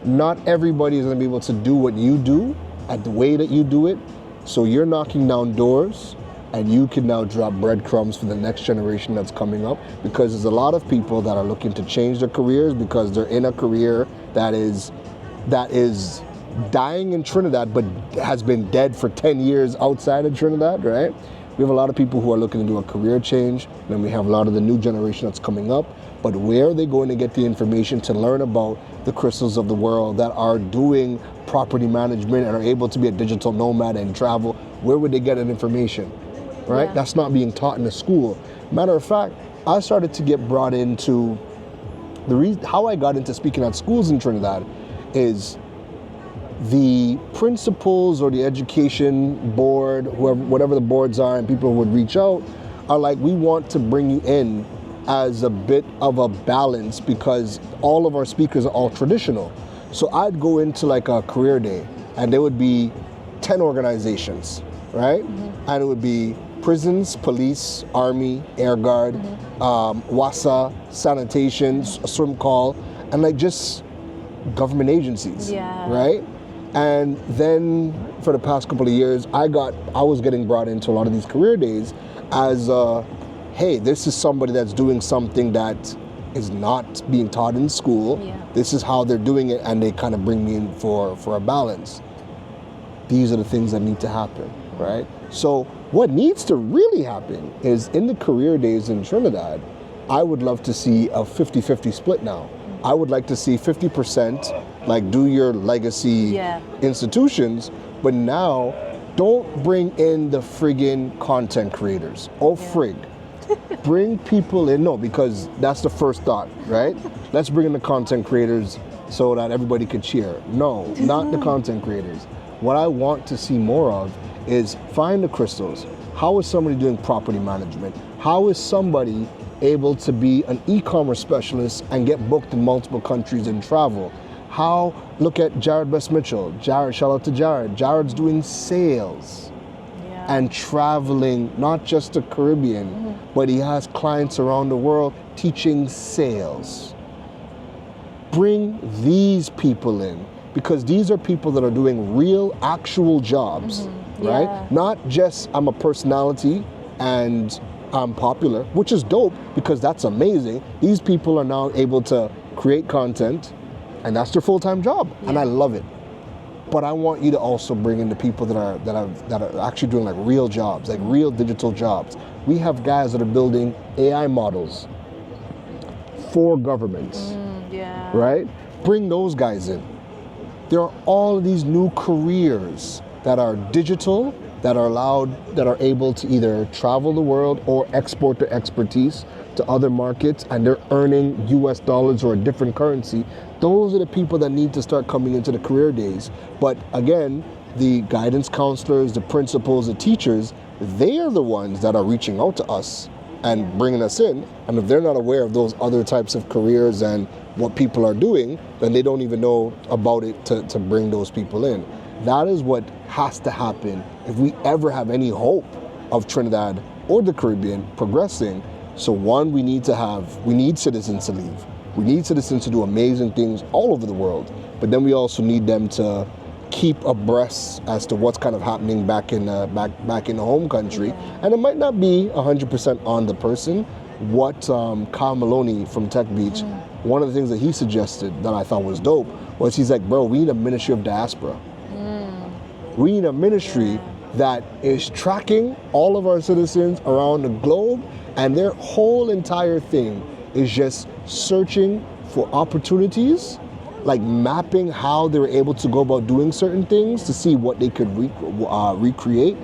Speaker 1: not everybody is going to be able to do what you do at the way that you do it. So you're knocking down doors, and you can now drop breadcrumbs for the next generation that's coming up, because there's a lot of people that are looking to change their careers because they're in a career that is dying in Trinidad but has been dead for 10 years outside of Trinidad, right? We have a lot of people who are looking to do a career change, and then we have a lot of the new generation that's coming up. But where are they going to get the information to learn about the Krystels of the world that are doing property management and are able to be a digital nomad and travel? Where would they get that information, right?
Speaker 2: Yeah.
Speaker 1: That's not being taught in the school. Matter of fact, I started to get brought into how I got into speaking at schools in Trinidad is the principals or the education board, whatever the boards are, and people would reach out, are like, we want to bring you in as a bit of a balance, because all of our speakers are all traditional. So I'd go into like a career day, and there would be 10 organizations, right? And it would be prisons, police, army, air guard, WASA, sanitation, swim call, and like just government agencies, right? And then for the past couple of years, I was getting brought into a lot of these career days as, hey, this is somebody that's doing something that is not being taught in school. This is how they're doing it, and they kind of bring me in for a balance. These are the things that need to happen, right? So what needs to really happen is, in the career days in Trinidad, I would love to see a 50-50 split now. I would like to see 50%, like, do your legacy institutions, but now don't bring in the friggin' content creators. Frig. Bring people in, no, because that's the first thought, right? Let's bring in the content creators so that everybody could cheer. No, not the content creators. What I want to see more of is find the Krystels. How is somebody doing property management? How is somebody able to be an e-commerce specialist and get booked in multiple countries and travel? Look at Jared Best Mitchell. Jared, shout out to Jared. Jared's doing sales and traveling, not just the Caribbean, but he has clients around the world teaching sales. Bring these people in, because these are people that are doing real, actual jobs, right? Not just, I'm a personality and I'm popular, which is dope, because that's amazing. These people are now able to create content, and that's their full-time job, and I love it. But I want you to also bring in the people that are actually doing like real jobs, like real digital jobs. We have guys that are building AI models for governments, right? Bring those guys in. There are all of these new careers that are digital, that are able to either travel the world or export their expertise to other markets, and they're earning US dollars or a different currency. Those are the people that need to start coming into the career days. But again, the guidance counselors, the principals, the teachers, they are the ones that are reaching out to us and bringing us in. And if they're not aware of those other types of careers and what people are doing, then they don't even know about it to bring those people in. That is what has to happen if we ever have any hope of Trinidad or the Caribbean progressing. So one, we need citizens to leave. We need citizens to do amazing things all over the world. But then we also need them to keep abreast as to what's kind of happening back in the home country. And it might not be 100% on the person. What Kyle Maloney from Tech Beach, one of the things that he suggested that I thought was dope was he's like, bro, we need a ministry of diaspora. We need a ministry that is tracking all of our citizens around the globe, and their whole entire thing is just searching for opportunities, like mapping how they were able to go about doing certain things to see what they could recreate.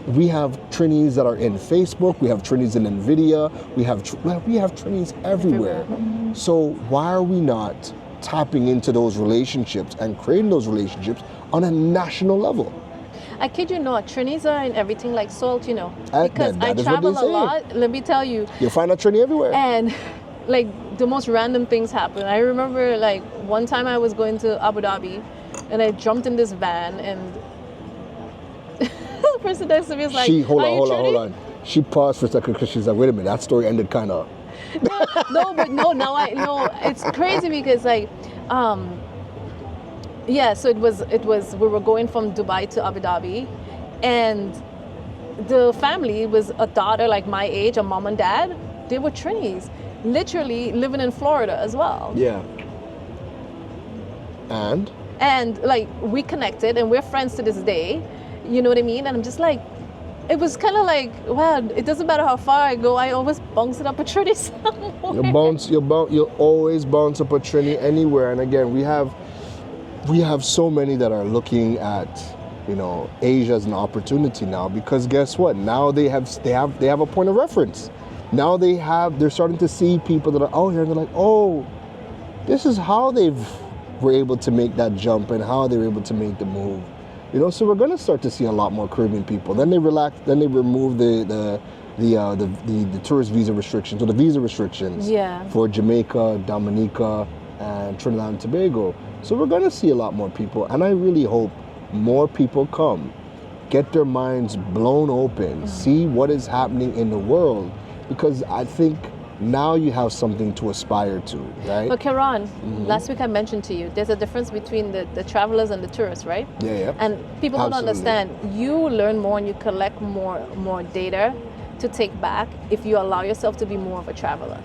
Speaker 1: We have Trinis that are in Facebook, we have Trinis in NVIDIA, we have Trinis everywhere. So why are we not tapping into those relationships and creating those relationships on a national level?
Speaker 2: I kid you not, Trinis are in everything like salt, you know.
Speaker 1: That
Speaker 2: Because I
Speaker 1: is what
Speaker 2: travel
Speaker 1: they
Speaker 2: a
Speaker 1: say.
Speaker 2: lot, let me tell you.
Speaker 1: You'll find a Trini everywhere.
Speaker 2: And like the most random things happen. I remember like one time I was going to Abu Dhabi and I jumped in this van and the person next to me was like,
Speaker 1: Hold
Speaker 2: Trini?
Speaker 1: on. She paused for a second because she's like, wait a minute, that story ended kind of.
Speaker 2: No, it's crazy because like, yeah, so it was, we were going from Dubai to Abu Dhabi and the family was a daughter like my age, a mom and dad, they were Trinis, literally living in Florida as well.
Speaker 1: Yeah. And
Speaker 2: like we connected and we're friends to this day, you know what I mean? And I'm just like, it was kind of like, wow, it doesn't matter how far I go, I always bounce it up a Trini somewhere.
Speaker 1: you'll always bounce up a Trini anywhere. And again, we have so many that are looking at, you know, Asia as an opportunity now, because guess what? Now they have a point of reference. Now they're starting to see people that are out here and they're like, oh, this is how were able to make that jump and how they were able to make the move. You know, so we're going to start to see a lot more Caribbean people. Then they remove the tourist visa restrictions, or the visa restrictions for Jamaica, Dominica, and Trinidad and Tobago. So we're going to see a lot more people, and I really hope more people come, get their minds blown open, see what is happening in the world, because I think now you have something to aspire to, right?
Speaker 2: But Keron, last week I mentioned to you, there's a difference between the travelers and the tourists, right?
Speaker 1: Yeah.
Speaker 2: And people don't
Speaker 1: Absolutely.
Speaker 2: understand. You learn more and you collect more data to take back if you allow yourself to be more of a traveler.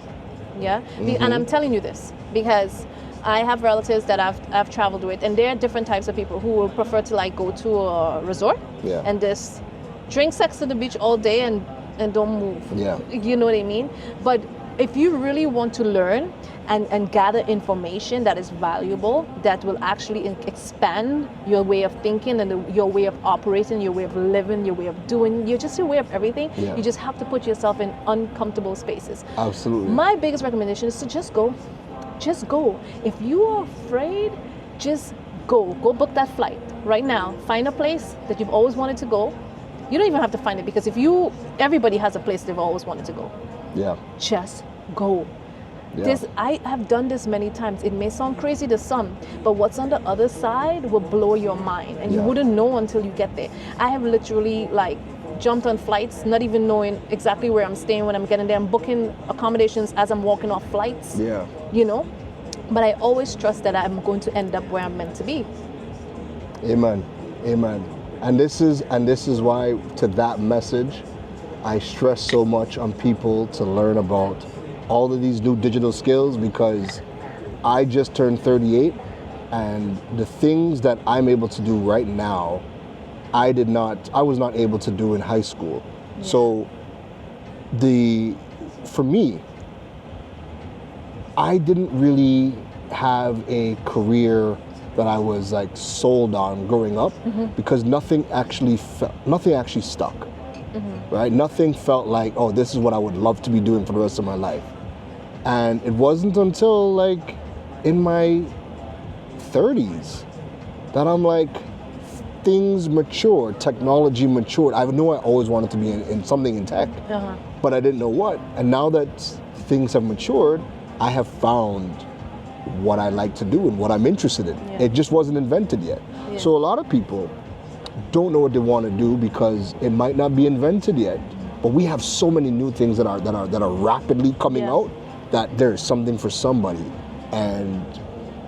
Speaker 2: Yeah? And I'm telling you this because I have relatives that I've traveled with, and there are different types of people who will prefer to like go to a resort and just drink sex to the beach all day and don't move.
Speaker 1: Yeah.
Speaker 2: You know what I mean? But if you really want to learn and gather information that is valuable, that will actually expand your way of thinking and your way of operating, your way of living, your way of doing, your way of everything, you just have to put yourself in uncomfortable spaces.
Speaker 1: Absolutely.
Speaker 2: My biggest recommendation is to just go. Just go. If you are afraid, just go. Go book that flight right now. Find a place that you've always wanted to go. You don't even have to find it, because everybody has a place they've always wanted to go.
Speaker 1: Yeah.
Speaker 2: Just go.
Speaker 1: Yeah.
Speaker 2: I have done this many times. It may sound crazy to some, but what's on the other side will blow your mind, and you wouldn't know until you get there. I have literally like jumped on flights, not even knowing exactly where I'm staying when I'm getting there. I'm booking accommodations as I'm walking off flights.
Speaker 1: Yeah.
Speaker 2: You know, but I always trust that I'm going to end up where I'm meant to be.
Speaker 1: Amen. And this is why, to that message, I stress so much on people to learn about all of these new digital skills, because I just turned 38, and the things that I'm able to do right now, I was not able to do in high school. Yeah. So for me, I didn't really have a career that I was like sold on growing up, because nothing actually stuck. Right? Nothing felt like, oh, this is what I would love to be doing for the rest of my life. And it wasn't until like in my 30s that I'm like, things matured, technology matured. I knew I always wanted to be in something in tech, but I didn't know what. And now that things have matured, I have found what I like to do and what I'm interested in. Yeah. It just wasn't invented yet. Yeah. So a lot of people, don't know what they want to do because it might not be invented yet. But we have so many new things that are rapidly coming
Speaker 2: Yeah.
Speaker 1: out that there's something for somebody. And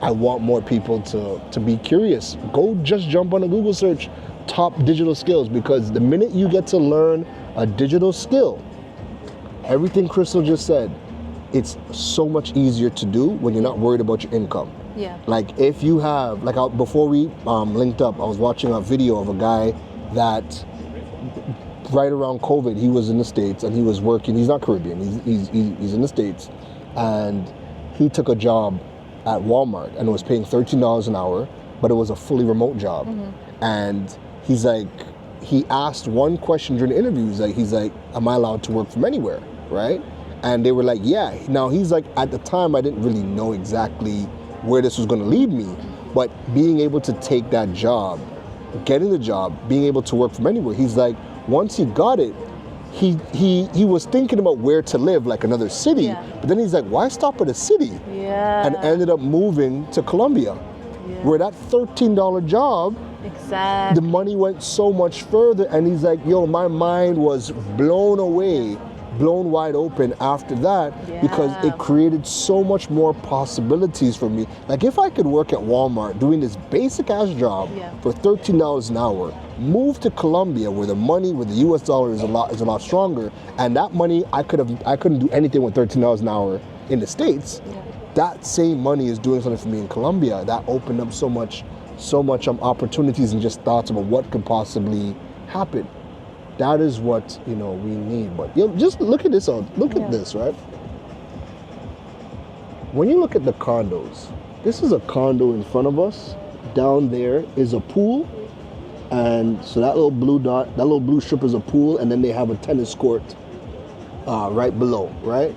Speaker 1: I want more people to be curious. Go just jump on a Google search, top digital skills, because the minute you get to learn a digital skill, everything Krystel just said, it's so much easier to do when you're not worried about your income.
Speaker 2: Yeah.
Speaker 1: Like if you have, before we linked up, I was watching a video of a guy that right around COVID, he was in the States and he was working. He's not Caribbean, he's in the States. And he took a job at Walmart and it was paying $13 an hour, but it was a fully remote job. And he's like, he asked one question during the interview. He's like, am I allowed to work from anywhere, right? And they were like, yeah. Now he's like, at the time, I didn't really know exactly where this was going to lead me, but being able to take that job, getting the job, being able to work from anywhere, he's like, once he got it, he was thinking about where to live, like another city,
Speaker 2: Yeah.
Speaker 1: but then he's like, why stop at a city?
Speaker 2: Yeah.
Speaker 1: And ended up moving to Colombia, where that $13 job,
Speaker 2: Exactly.
Speaker 1: the money went so much further. And he's like, yo, my mind was blown away, blown wide open after that, because
Speaker 2: Yeah.
Speaker 1: it created so much more possibilities for me. Like if I could work at Walmart doing this basic ass job
Speaker 2: Yeah.
Speaker 1: for $13 an hour, move to Colombia where the money with the US dollar is a lot stronger, and that money I couldn't do anything with $13 an hour in the States.
Speaker 2: Yeah.
Speaker 1: That same money is doing something for me in Colombia. That opened up so much opportunities and just thoughts about what could possibly happen. That is what we need. But just look at this. Look at this, right? When you look at the condos, this is a condo in front of us. Down there is a pool, and so that little blue dot, that little blue strip is a pool, and then they have a tennis court right below, right?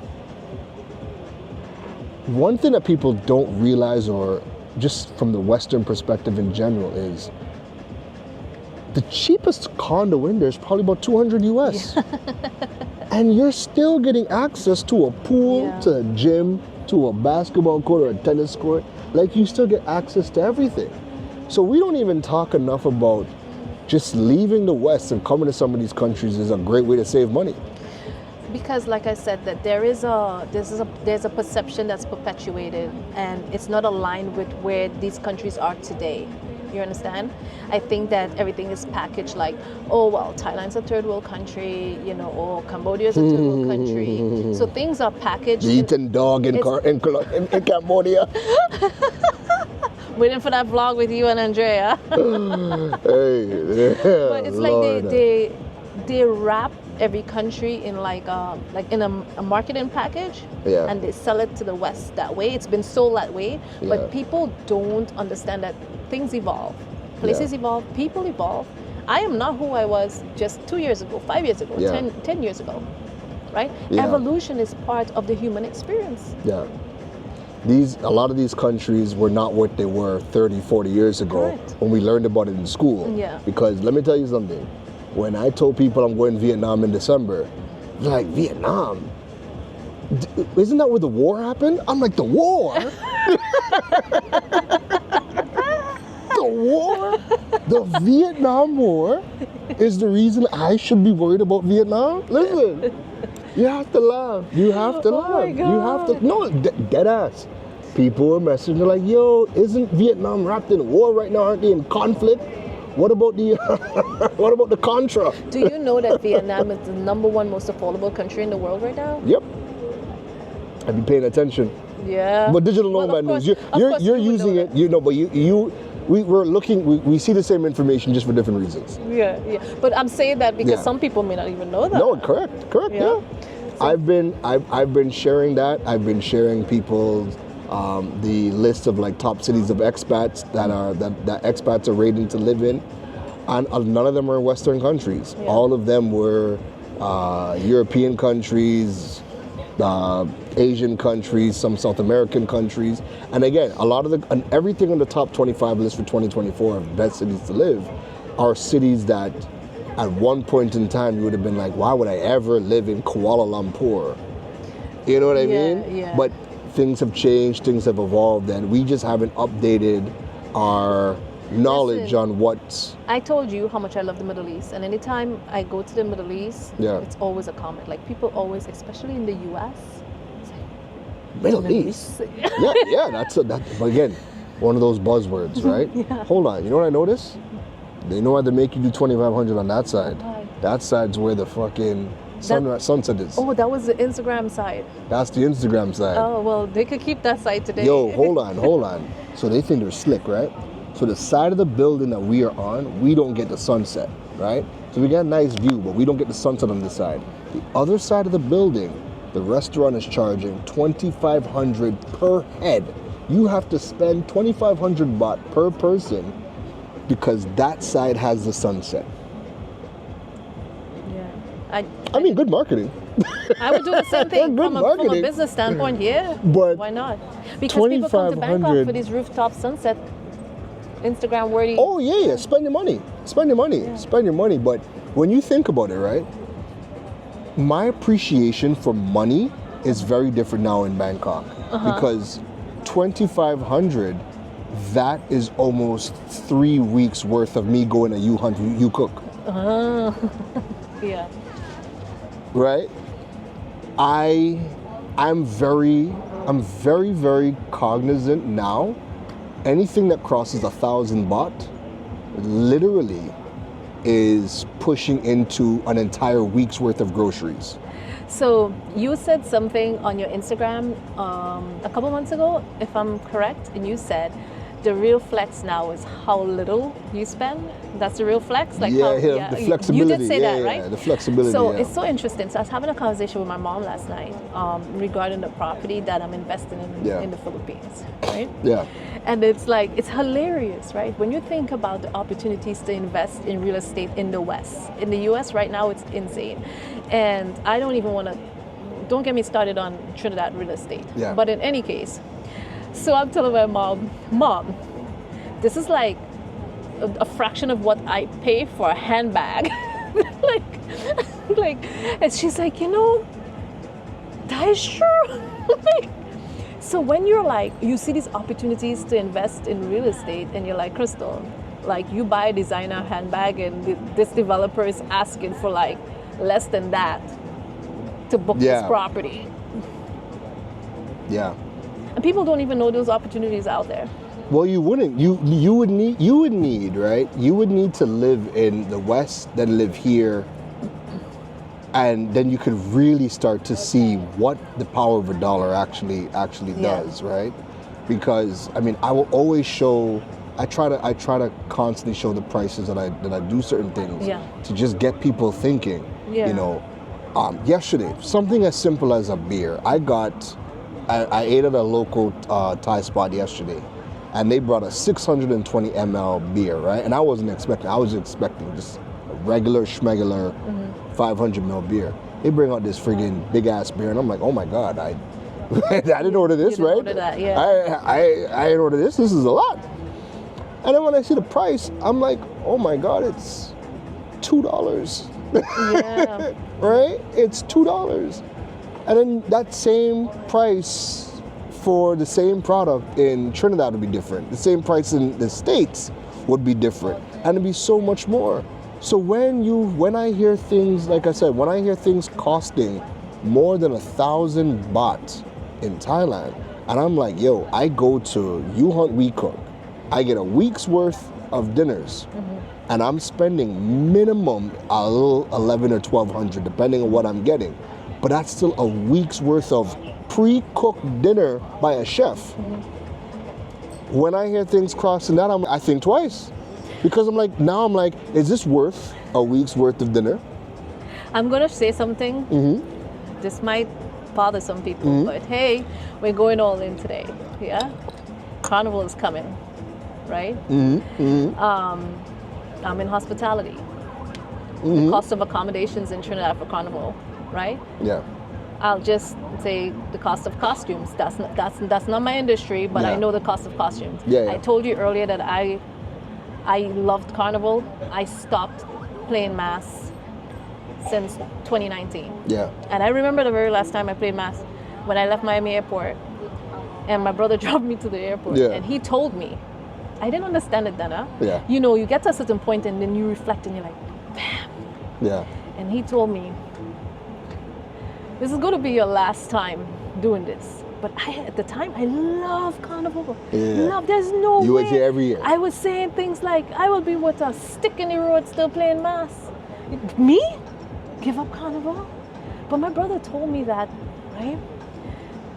Speaker 1: One thing that people don't realize, or just from the Western perspective in general, is the cheapest condo in there is probably about $200 US. And you're still getting access to a pool,
Speaker 2: Yeah.
Speaker 1: to a gym, to a basketball court or a tennis court. Like you still get access to everything. So we don't even talk enough about just leaving the West and coming to some of these countries is a great way to save money.
Speaker 2: Because like I said, that there's a perception that's perpetuated and it's not aligned with where these countries are today. You understand? I think that everything is packaged like, oh well, Thailand's a third world country, or Cambodia's a third world country. So things are packaged.
Speaker 1: Eating dog in Cambodia.
Speaker 2: Waiting for that vlog with you and Andrea.
Speaker 1: Hey,
Speaker 2: But it's
Speaker 1: Lord.
Speaker 2: like they wrap every country in like in a marketing package,
Speaker 1: Yeah.
Speaker 2: and they sell it to the West that way. It's been sold that way,
Speaker 1: Yeah.
Speaker 2: but people don't understand that things evolve, places evolve, people evolve. I am not who I was just 2 years ago, 5 years ago,
Speaker 1: Yeah.
Speaker 2: 10 years ago, right?
Speaker 1: Yeah.
Speaker 2: Evolution is part of the human experience.
Speaker 1: Yeah. A lot of these countries were not what they were 30, 40 years ago
Speaker 2: Correct.
Speaker 1: when we learned about it in school.
Speaker 2: Yeah.
Speaker 1: Because let me tell you something. When I told people I'm going to Vietnam in December, they're like, Vietnam? Isn't that where the war happened? I'm like, the war? The war? The Vietnam War is the reason I should be worried about Vietnam? Listen, you have to laugh. You have to
Speaker 2: Oh
Speaker 1: laugh.
Speaker 2: my
Speaker 1: You have to.
Speaker 2: God.
Speaker 1: No, dead ass. People were messaging, they're like, yo, isn't Vietnam wrapped in war right now? Aren't they in conflict? What about the what about the Contra?
Speaker 2: Do you know that Vietnam is the #1 most affordable country in the world right now?
Speaker 1: Yep. I've been paying attention.
Speaker 2: Yeah.
Speaker 1: But digital
Speaker 2: Well,
Speaker 1: nomad
Speaker 2: of course-
Speaker 1: news,
Speaker 2: of course
Speaker 1: you're
Speaker 2: you would
Speaker 1: using
Speaker 2: know
Speaker 1: it,
Speaker 2: that.
Speaker 1: but we're looking, we see the same information just for different reasons.
Speaker 2: Yeah. But I'm saying that because
Speaker 1: Yeah.
Speaker 2: some people may not even know that.
Speaker 1: No, correct,
Speaker 2: Yeah.
Speaker 1: yeah. I've been sharing that. I've been sharing people's the list of like top cities of expats that expats are rating to live in, and none of them are Western countries.
Speaker 2: Yeah.
Speaker 1: All of them were European countries, Asian countries, some South American countries, and again, a lot of everything on the top 25 list for 2024 of best cities to live are cities that at one point in time you would have been like, why would I ever live in Kuala Lumpur? You know what I
Speaker 2: Yeah,
Speaker 1: mean?
Speaker 2: yeah.
Speaker 1: But things have changed, things have evolved, and we just haven't updated our knowledge
Speaker 2: Listen.
Speaker 1: on what's
Speaker 2: I told you how much I love the Middle East, and anytime I go to the Middle East,
Speaker 1: Yeah.
Speaker 2: it's always a comment. Like people always, especially in the U.S.,
Speaker 1: Middle East. Yeah, that's but again, one of those buzzwords, right?
Speaker 2: Yeah.
Speaker 1: Hold on, you know what I noticed? They know how to make you do 2,500 on that side.
Speaker 2: Why?
Speaker 1: That side's where the fucking sunset is.
Speaker 2: Oh, that was the Instagram side.
Speaker 1: That's the Instagram side.
Speaker 2: Oh, well, they could keep that side today.
Speaker 1: Yo, hold on. So they think they're slick, right? So the side of the building that we are on, we don't get the sunset, right? So we get a nice view, but we don't get the sunset on this side. The other side of the building, the restaurant is charging 2,500 per head. You have to spend 2,500 baht per person because that side has the sunset.
Speaker 2: Yeah.
Speaker 1: I mean, good marketing.
Speaker 2: I would do the same thing
Speaker 1: Good
Speaker 2: from a
Speaker 1: marketing.
Speaker 2: business standpoint. Yeah,
Speaker 1: But
Speaker 2: why not? Because people come to Bangkok
Speaker 1: 2,500
Speaker 2: for these rooftop sunset, Instagram worthy.
Speaker 1: Oh yeah, spend your money. Spend your money. But when you think about it, right? My appreciation for money is very different now in Bangkok because 2,500, that is almost 3 weeks worth of me going to you hunt, you cook,
Speaker 2: Yeah.
Speaker 1: right? I'm very cognizant now. Anything that crosses 1,000 baht, literally, is pushing into an entire week's worth of groceries.
Speaker 2: So you said something on your Instagram a couple months ago, if I'm correct, and you said the real flex now is how little you spend. That's the real flex? Like
Speaker 1: The flexibility.
Speaker 2: You did say that,
Speaker 1: Yeah,
Speaker 2: right?
Speaker 1: the flexibility.
Speaker 2: So
Speaker 1: yeah.
Speaker 2: it's so interesting. So I was having a conversation with my mom last night regarding the property that I'm investing in the Philippines, right?
Speaker 1: Yeah.
Speaker 2: And it's like, it's hilarious, right? When you think about the opportunities to invest in real estate in the West. In the US right now, it's insane. And I don't even want to, don't get me started on Trinidad real estate.
Speaker 1: Yeah.
Speaker 2: But in any case, so I'm telling my mom, this is like a fraction of what I pay for a handbag. like, and she's like, that is true. So when you're like, you see these opportunities to invest in real estate and you're like, Krystel, like you buy a designer handbag and this developer is asking for like less than that to book this property.
Speaker 1: Yeah.
Speaker 2: And people don't even know those opportunities out there.
Speaker 1: Well, you wouldn't. You would need, right? You would need to live in the West, then live here, and then you could really start to see what the power of a dollar actually does, right? Because I mean, I will always show. I try to constantly show the prices that I do certain things to just get people thinking.
Speaker 2: Yeah.
Speaker 1: Yesterday, something as simple as a beer. I ate at a local Thai spot yesterday, and they brought a 620 ml beer, right? And I wasn't expecting. I was expecting just a regular schmegular 500 ml beer. They bring out this friggin' big ass beer, and I'm like, oh my god, I didn't order this,
Speaker 2: You didn't
Speaker 1: right?
Speaker 2: order that, yeah.
Speaker 1: I didn't order this. This is a lot. And then when I see the price, I'm like, oh my god, it's $2.
Speaker 2: Yeah.
Speaker 1: Right? It's $2. And then that same price for the same product in Trinidad would be different. The same price in the States would be different. And it'd be so much more. So when I hear things, like I said, when I hear things costing more than 1,000 baht in Thailand, and I'm like, yo, I go to You Hunt We Cook, I get a week's worth of dinners, and I'm spending minimum a little 1,100 or 1,200, depending on what I'm getting. But that's still a week's worth of pre-cooked dinner by a chef. When I hear things crossing that, I think twice. Because I'm like, is this worth a week's worth of dinner?
Speaker 2: I'm going to say something. This might bother some people, but hey, we're going all in today. Yeah? Carnival is coming, right? I'm in hospitality. The cost of accommodations in Trinidad for Carnival, right?
Speaker 1: Yeah.
Speaker 2: I'll just say the cost of costumes. That's not my industry, but I know the cost of costumes.
Speaker 1: Yeah.
Speaker 2: I told you earlier that I loved Carnival. I stopped playing mass since 2019.
Speaker 1: Yeah.
Speaker 2: And I remember the very last time I played mass when I left Miami Airport, and my brother dropped me to the airport,
Speaker 1: Yeah.
Speaker 2: and he told me, I didn't understand it then.
Speaker 1: Yeah.
Speaker 2: You know, you get to a certain point and then you reflect and you're like,
Speaker 1: Yeah.
Speaker 2: and he told me, this is going to be your last time doing this. But at the time, I love Carnival.
Speaker 1: Yeah.
Speaker 2: There's no
Speaker 1: You
Speaker 2: way.
Speaker 1: was here every year.
Speaker 2: I was saying things like, I will be with a stick in the road still playing mass. Me? Give up Carnival? But my brother told me that, right?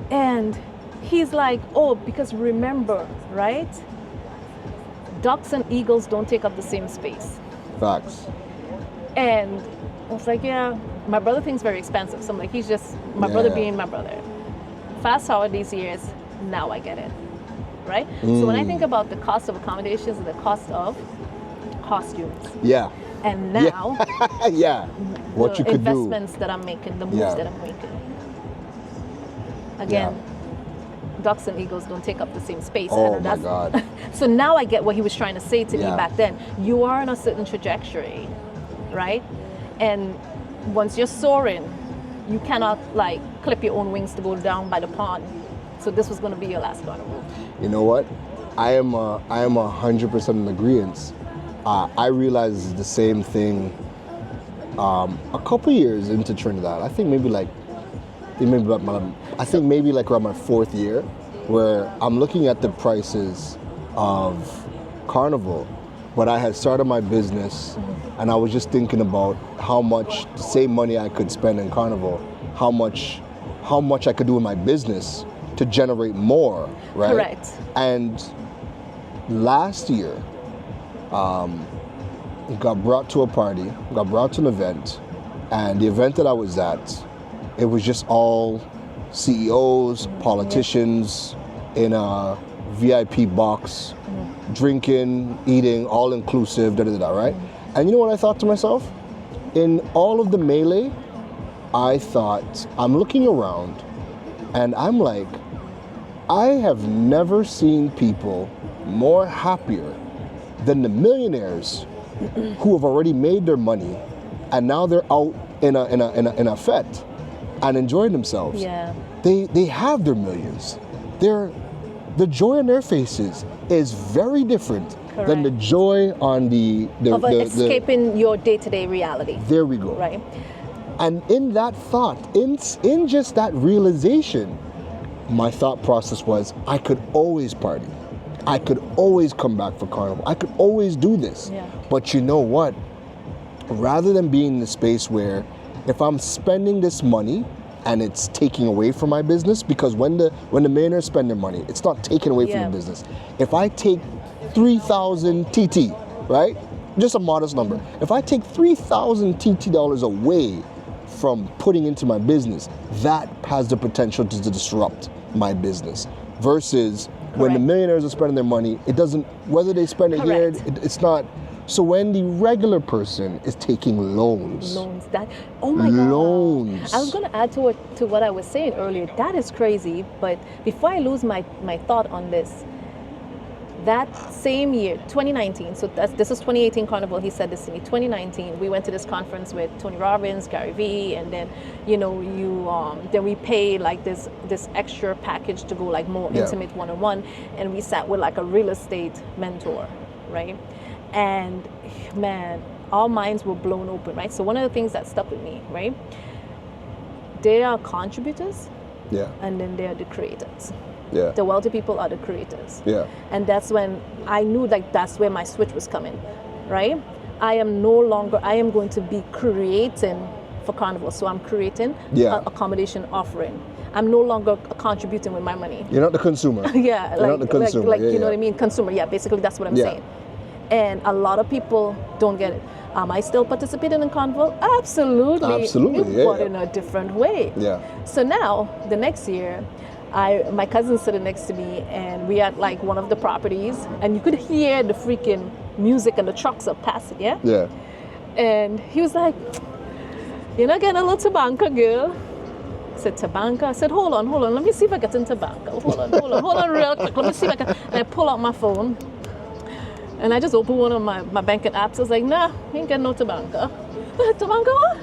Speaker 2: And he's like, oh, because remember, right? Ducks and eagles don't take up the same space.
Speaker 1: Facts.
Speaker 2: And I was like, yeah, my brother thinks very expensive. So I'm like, he's just my brother being my brother. Fast forward these years, now I get it, right? So when I think about the cost of accommodations and the cost of costumes,
Speaker 1: Yeah.
Speaker 2: and now
Speaker 1: Yeah. What
Speaker 2: the
Speaker 1: you could do.
Speaker 2: investments that I'm making, the moves
Speaker 1: Yeah.
Speaker 2: that I'm making. Again, ducks and eagles don't take up the same space.
Speaker 1: Oh
Speaker 2: and
Speaker 1: my God.
Speaker 2: So now I get what he was trying to say to me
Speaker 1: Yeah.
Speaker 2: back then. You are on a certain trajectory, right? And once you're soaring, you cannot like clip your own wings to go down by the pond. So this was going to be your last Carnival.
Speaker 1: You know what? I am 100% in agreement. I realized the same thing a couple years into Trinidad. I think maybe like around my fourth year, where I'm looking at the prices of Carnival, but I had started my business and I was just thinking about how much the same money I could spend in Carnival, how much I could do in my business to generate more, right?
Speaker 2: Correct.
Speaker 1: And last year, got brought to a party, got brought to an event, and the event that I was at, it was just all CEOs, politicians in a VIP box, drinking, eating, all inclusive, right? And you know what I thought to myself? In all of the melee, I thought, I'm looking around and I'm like, I have never seen people more happier than the millionaires who have already made their money and now they're out in a fete and enjoying themselves.
Speaker 2: Yeah.
Speaker 1: They have their millions. The joy on their faces is very different than the joy on the
Speaker 2: escaping your day-to-day reality.
Speaker 1: There we go.
Speaker 2: Right.
Speaker 1: And in that thought, in just that realization, my thought process was, I could always party. I could always come back for Carnival. I could always do this.
Speaker 2: Yeah.
Speaker 1: But you know what? Rather than being in the space where if I'm spending this money and it's taking away from my business, because when the millionaires spend their money, it's not taking away from the business. If I take 3,000 TT, right? Just a modest number. If I take 3,000 TT dollars away from putting into my business, that has the potential to disrupt my business. Versus when the millionaires are spending their money, it doesn't, whether they spend it here, it's not. So when the regular person is taking loans.
Speaker 2: Oh my God.
Speaker 1: Loans.
Speaker 2: I was going to add to what I was saying earlier. That is crazy. But before I lose my thought on this, that same year, 2019, so this is 2018 Carnival, he said this to me. 2019, we went to this conference with Tony Robbins, Gary Vee, and then, then we paid like this extra package to go like more intimate one-on-one, and we sat with like a real estate mentor, right? And man, our minds were blown open, right? So one of the things that stuck with me, right? They are contributors, and then they are the creators.
Speaker 1: Yeah.
Speaker 2: The wealthy people are the creators.
Speaker 1: Yeah.
Speaker 2: And that's when I knew like that's where my switch was coming, right? I am going to be creating for Carnival. So I'm creating an accommodation offering. I'm no longer contributing with my money.
Speaker 1: You're not the consumer.
Speaker 2: Yeah.
Speaker 1: You're not the consumer.
Speaker 2: Like you know what I mean? Consumer. Yeah, basically that's what I'm saying. And a lot of people don't get it. Am I still participating in Carnival? Absolutely.
Speaker 1: Absolutely,
Speaker 2: But in a different way.
Speaker 1: Yeah.
Speaker 2: So now, the next year, my cousin sitting next to me, and we at like one of the properties, and you could hear the freaking music and the trucks are passing, yeah?
Speaker 1: Yeah.
Speaker 2: And he was like, "You're not getting a little tabanca, girl?" I said, "Tabanca?" I said, hold on, let me see if I get in tabanca. Hold on real quick. Let me see if I can. And I pull out my phone, and I just opened one of my banking apps. I was like, nah, you ain't getting no tabanca. Tabanca what?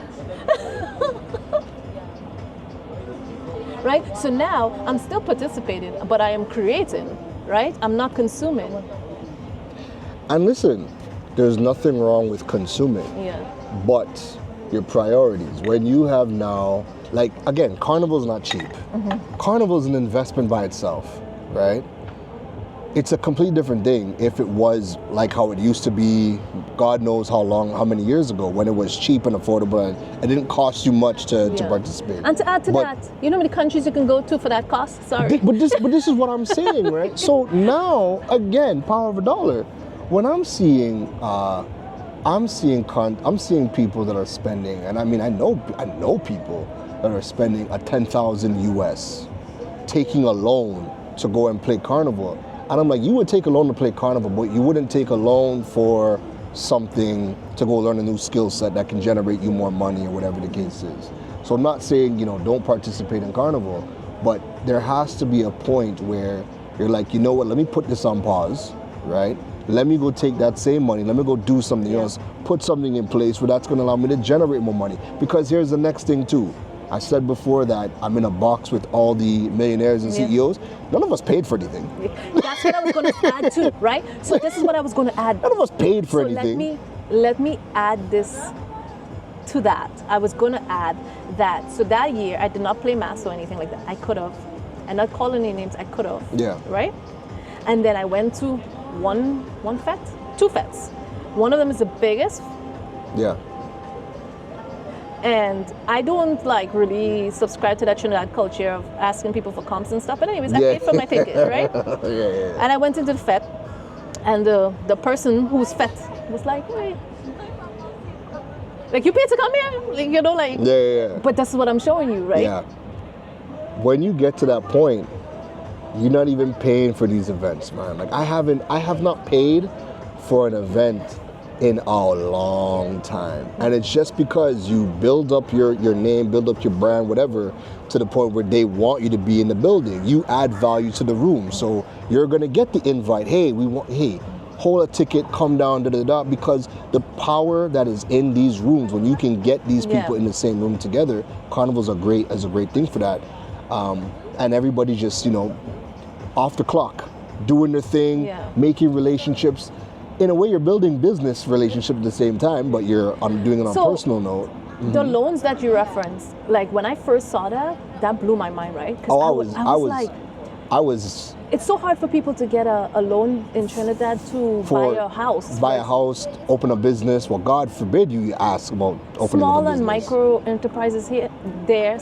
Speaker 2: Right? So now I'm still participating, but I am creating, right? I'm not consuming.
Speaker 1: And listen, there's nothing wrong with consuming.
Speaker 2: Yeah.
Speaker 1: But your priorities, when you have now, like, again, Carnival's not cheap. Carnival's an investment by itself, right? It's a completely different thing if it was like how it used to be, God knows how many years ago, when it was cheap and affordable and it didn't cost you much to participate.
Speaker 2: And to add to that, you know how many countries you can go to for that cost? Sorry.
Speaker 1: But this is what I'm saying, right? So now, again, power of a dollar. When I'm seeing people that are spending, and I mean, I know people that are spending a 10,000 US, taking a loan to go and play Carnival. And I'm like, you would take a loan to play Carnival, but you wouldn't take a loan for something to go learn a new skill set that can generate you more money or whatever the case is. So I'm not saying, don't participate in Carnival, but there has to be a point where you're like, you know what, let me put this on pause, right? Let me go take that same money, let me go do something else, put something in place where that's gonna allow me to generate more money. Because here's the next thing too. I said before that I'm in a box with all the millionaires and CEOs. None of us paid for anything.
Speaker 2: That's what I was going to add to, right? So this is what I was going to add.
Speaker 1: None of us paid for anything.
Speaker 2: Let me add this to that. I was going to add that. So that year, I did not play mass or anything like that. I could have. And not calling any names, I could have.
Speaker 1: Yeah.
Speaker 2: Right? And then I went to two fetes. One of them is the biggest.
Speaker 1: Yeah.
Speaker 2: And I don't really subscribe to that Trinidad culture of asking people for comps and stuff. But anyways, I paid for my ticket, right?
Speaker 1: Yeah.
Speaker 2: And I went into the fete, and the person who's fete was like, wait, you paid to come here?
Speaker 1: Yeah.
Speaker 2: But that's what I'm showing you, right?
Speaker 1: Yeah. When you get to that point, you're not even paying for these events, man. I have not paid for an event in a long time. And it's just because you build up your name, build up your brand, whatever, to the point where they want you to be in the building. You add value to the room. So you're gonna get the invite. Hey, hold a ticket, come down, because the power that is in these rooms, when you can get these people in the same room together, Carnival's a great thing for that. And everybody's just, off the clock, doing their thing, making relationships. In a way, you're building business relationship at the same time, but you're doing it on a personal note.
Speaker 2: The loans that you referenced, when I first saw that blew my mind, right?
Speaker 1: I was.
Speaker 2: It's so hard for people to get a loan in Trinidad to buy a house.
Speaker 1: Buy a house, open a business. Well, God forbid you ask about opening a business.
Speaker 2: Small and micro enterprises there.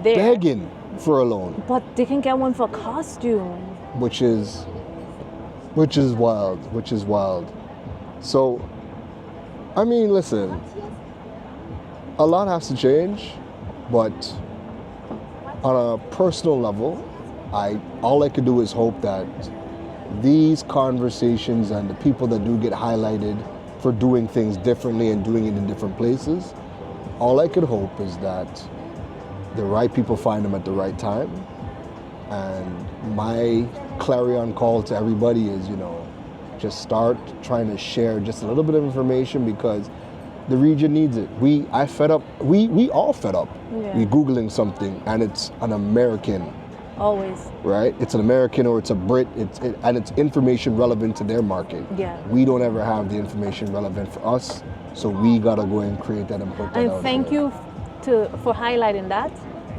Speaker 1: Begging for a loan.
Speaker 2: But they can get one for costume.
Speaker 1: Which is wild. So, I mean, listen, a lot has to change, but on a personal level, all I could do is hope that these conversations and the people that do get highlighted for doing things differently and doing it in different places, all I could hope is that the right people find them at the right time. And my clarion call to everybody is, just start trying to share just a little bit of information, because the region needs it. We all fed up.
Speaker 2: Yeah.
Speaker 1: We're Googling something and it's an American.
Speaker 2: Always.
Speaker 1: Right? It's an American or it's a Brit, and it's information relevant to their market.
Speaker 2: Yeah.
Speaker 1: We don't ever have the information relevant for us, so we gotta go and create that and put that out.
Speaker 2: And thank you for highlighting that,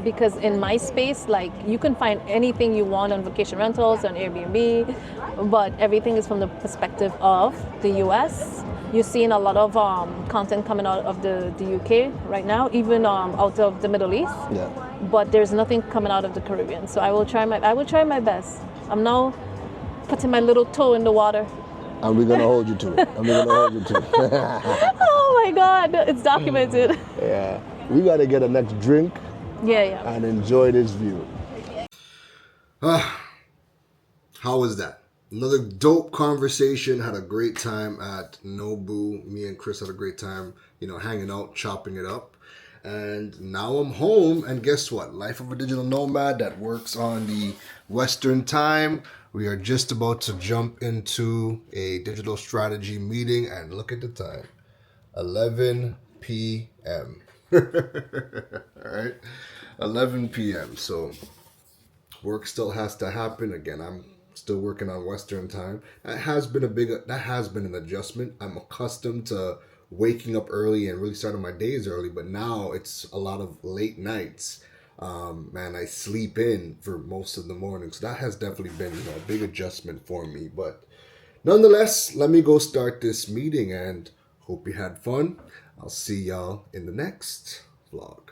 Speaker 2: because in my space, you can find anything you want on vacation rentals, on Airbnb, but everything is from the perspective of the US. You're seeing a lot of content coming out of the UK right now, even out of the Middle East.
Speaker 1: Yeah.
Speaker 2: But there's nothing coming out of the Caribbean. So I will try my best. I'm now putting my little toe in the water.
Speaker 1: And we're gonna hold you to it.
Speaker 2: Oh my God, it's documented.
Speaker 1: Yeah. We gotta get a next drink.
Speaker 2: Yeah.
Speaker 1: And enjoy this view. How was that? Another dope conversation. Had a great time at Nobu. Me and Chris had a great time, hanging out, chopping it up. And now I'm home, and guess what? Life of a digital nomad that works on the Western time. We are just about to jump into a digital strategy meeting, and look at the time. 11 p.m. All right? 11 p.m. So work still has to happen. Again, I'm still working on Western time. That has been an adjustment. I'm accustomed to waking up early and really starting my days early, but now it's a lot of late nights. Man, I sleep in for most of the morning, so that has definitely been a big adjustment for me. But nonetheless, let me go start this meeting and hope you had fun. I'll see y'all in the next vlog.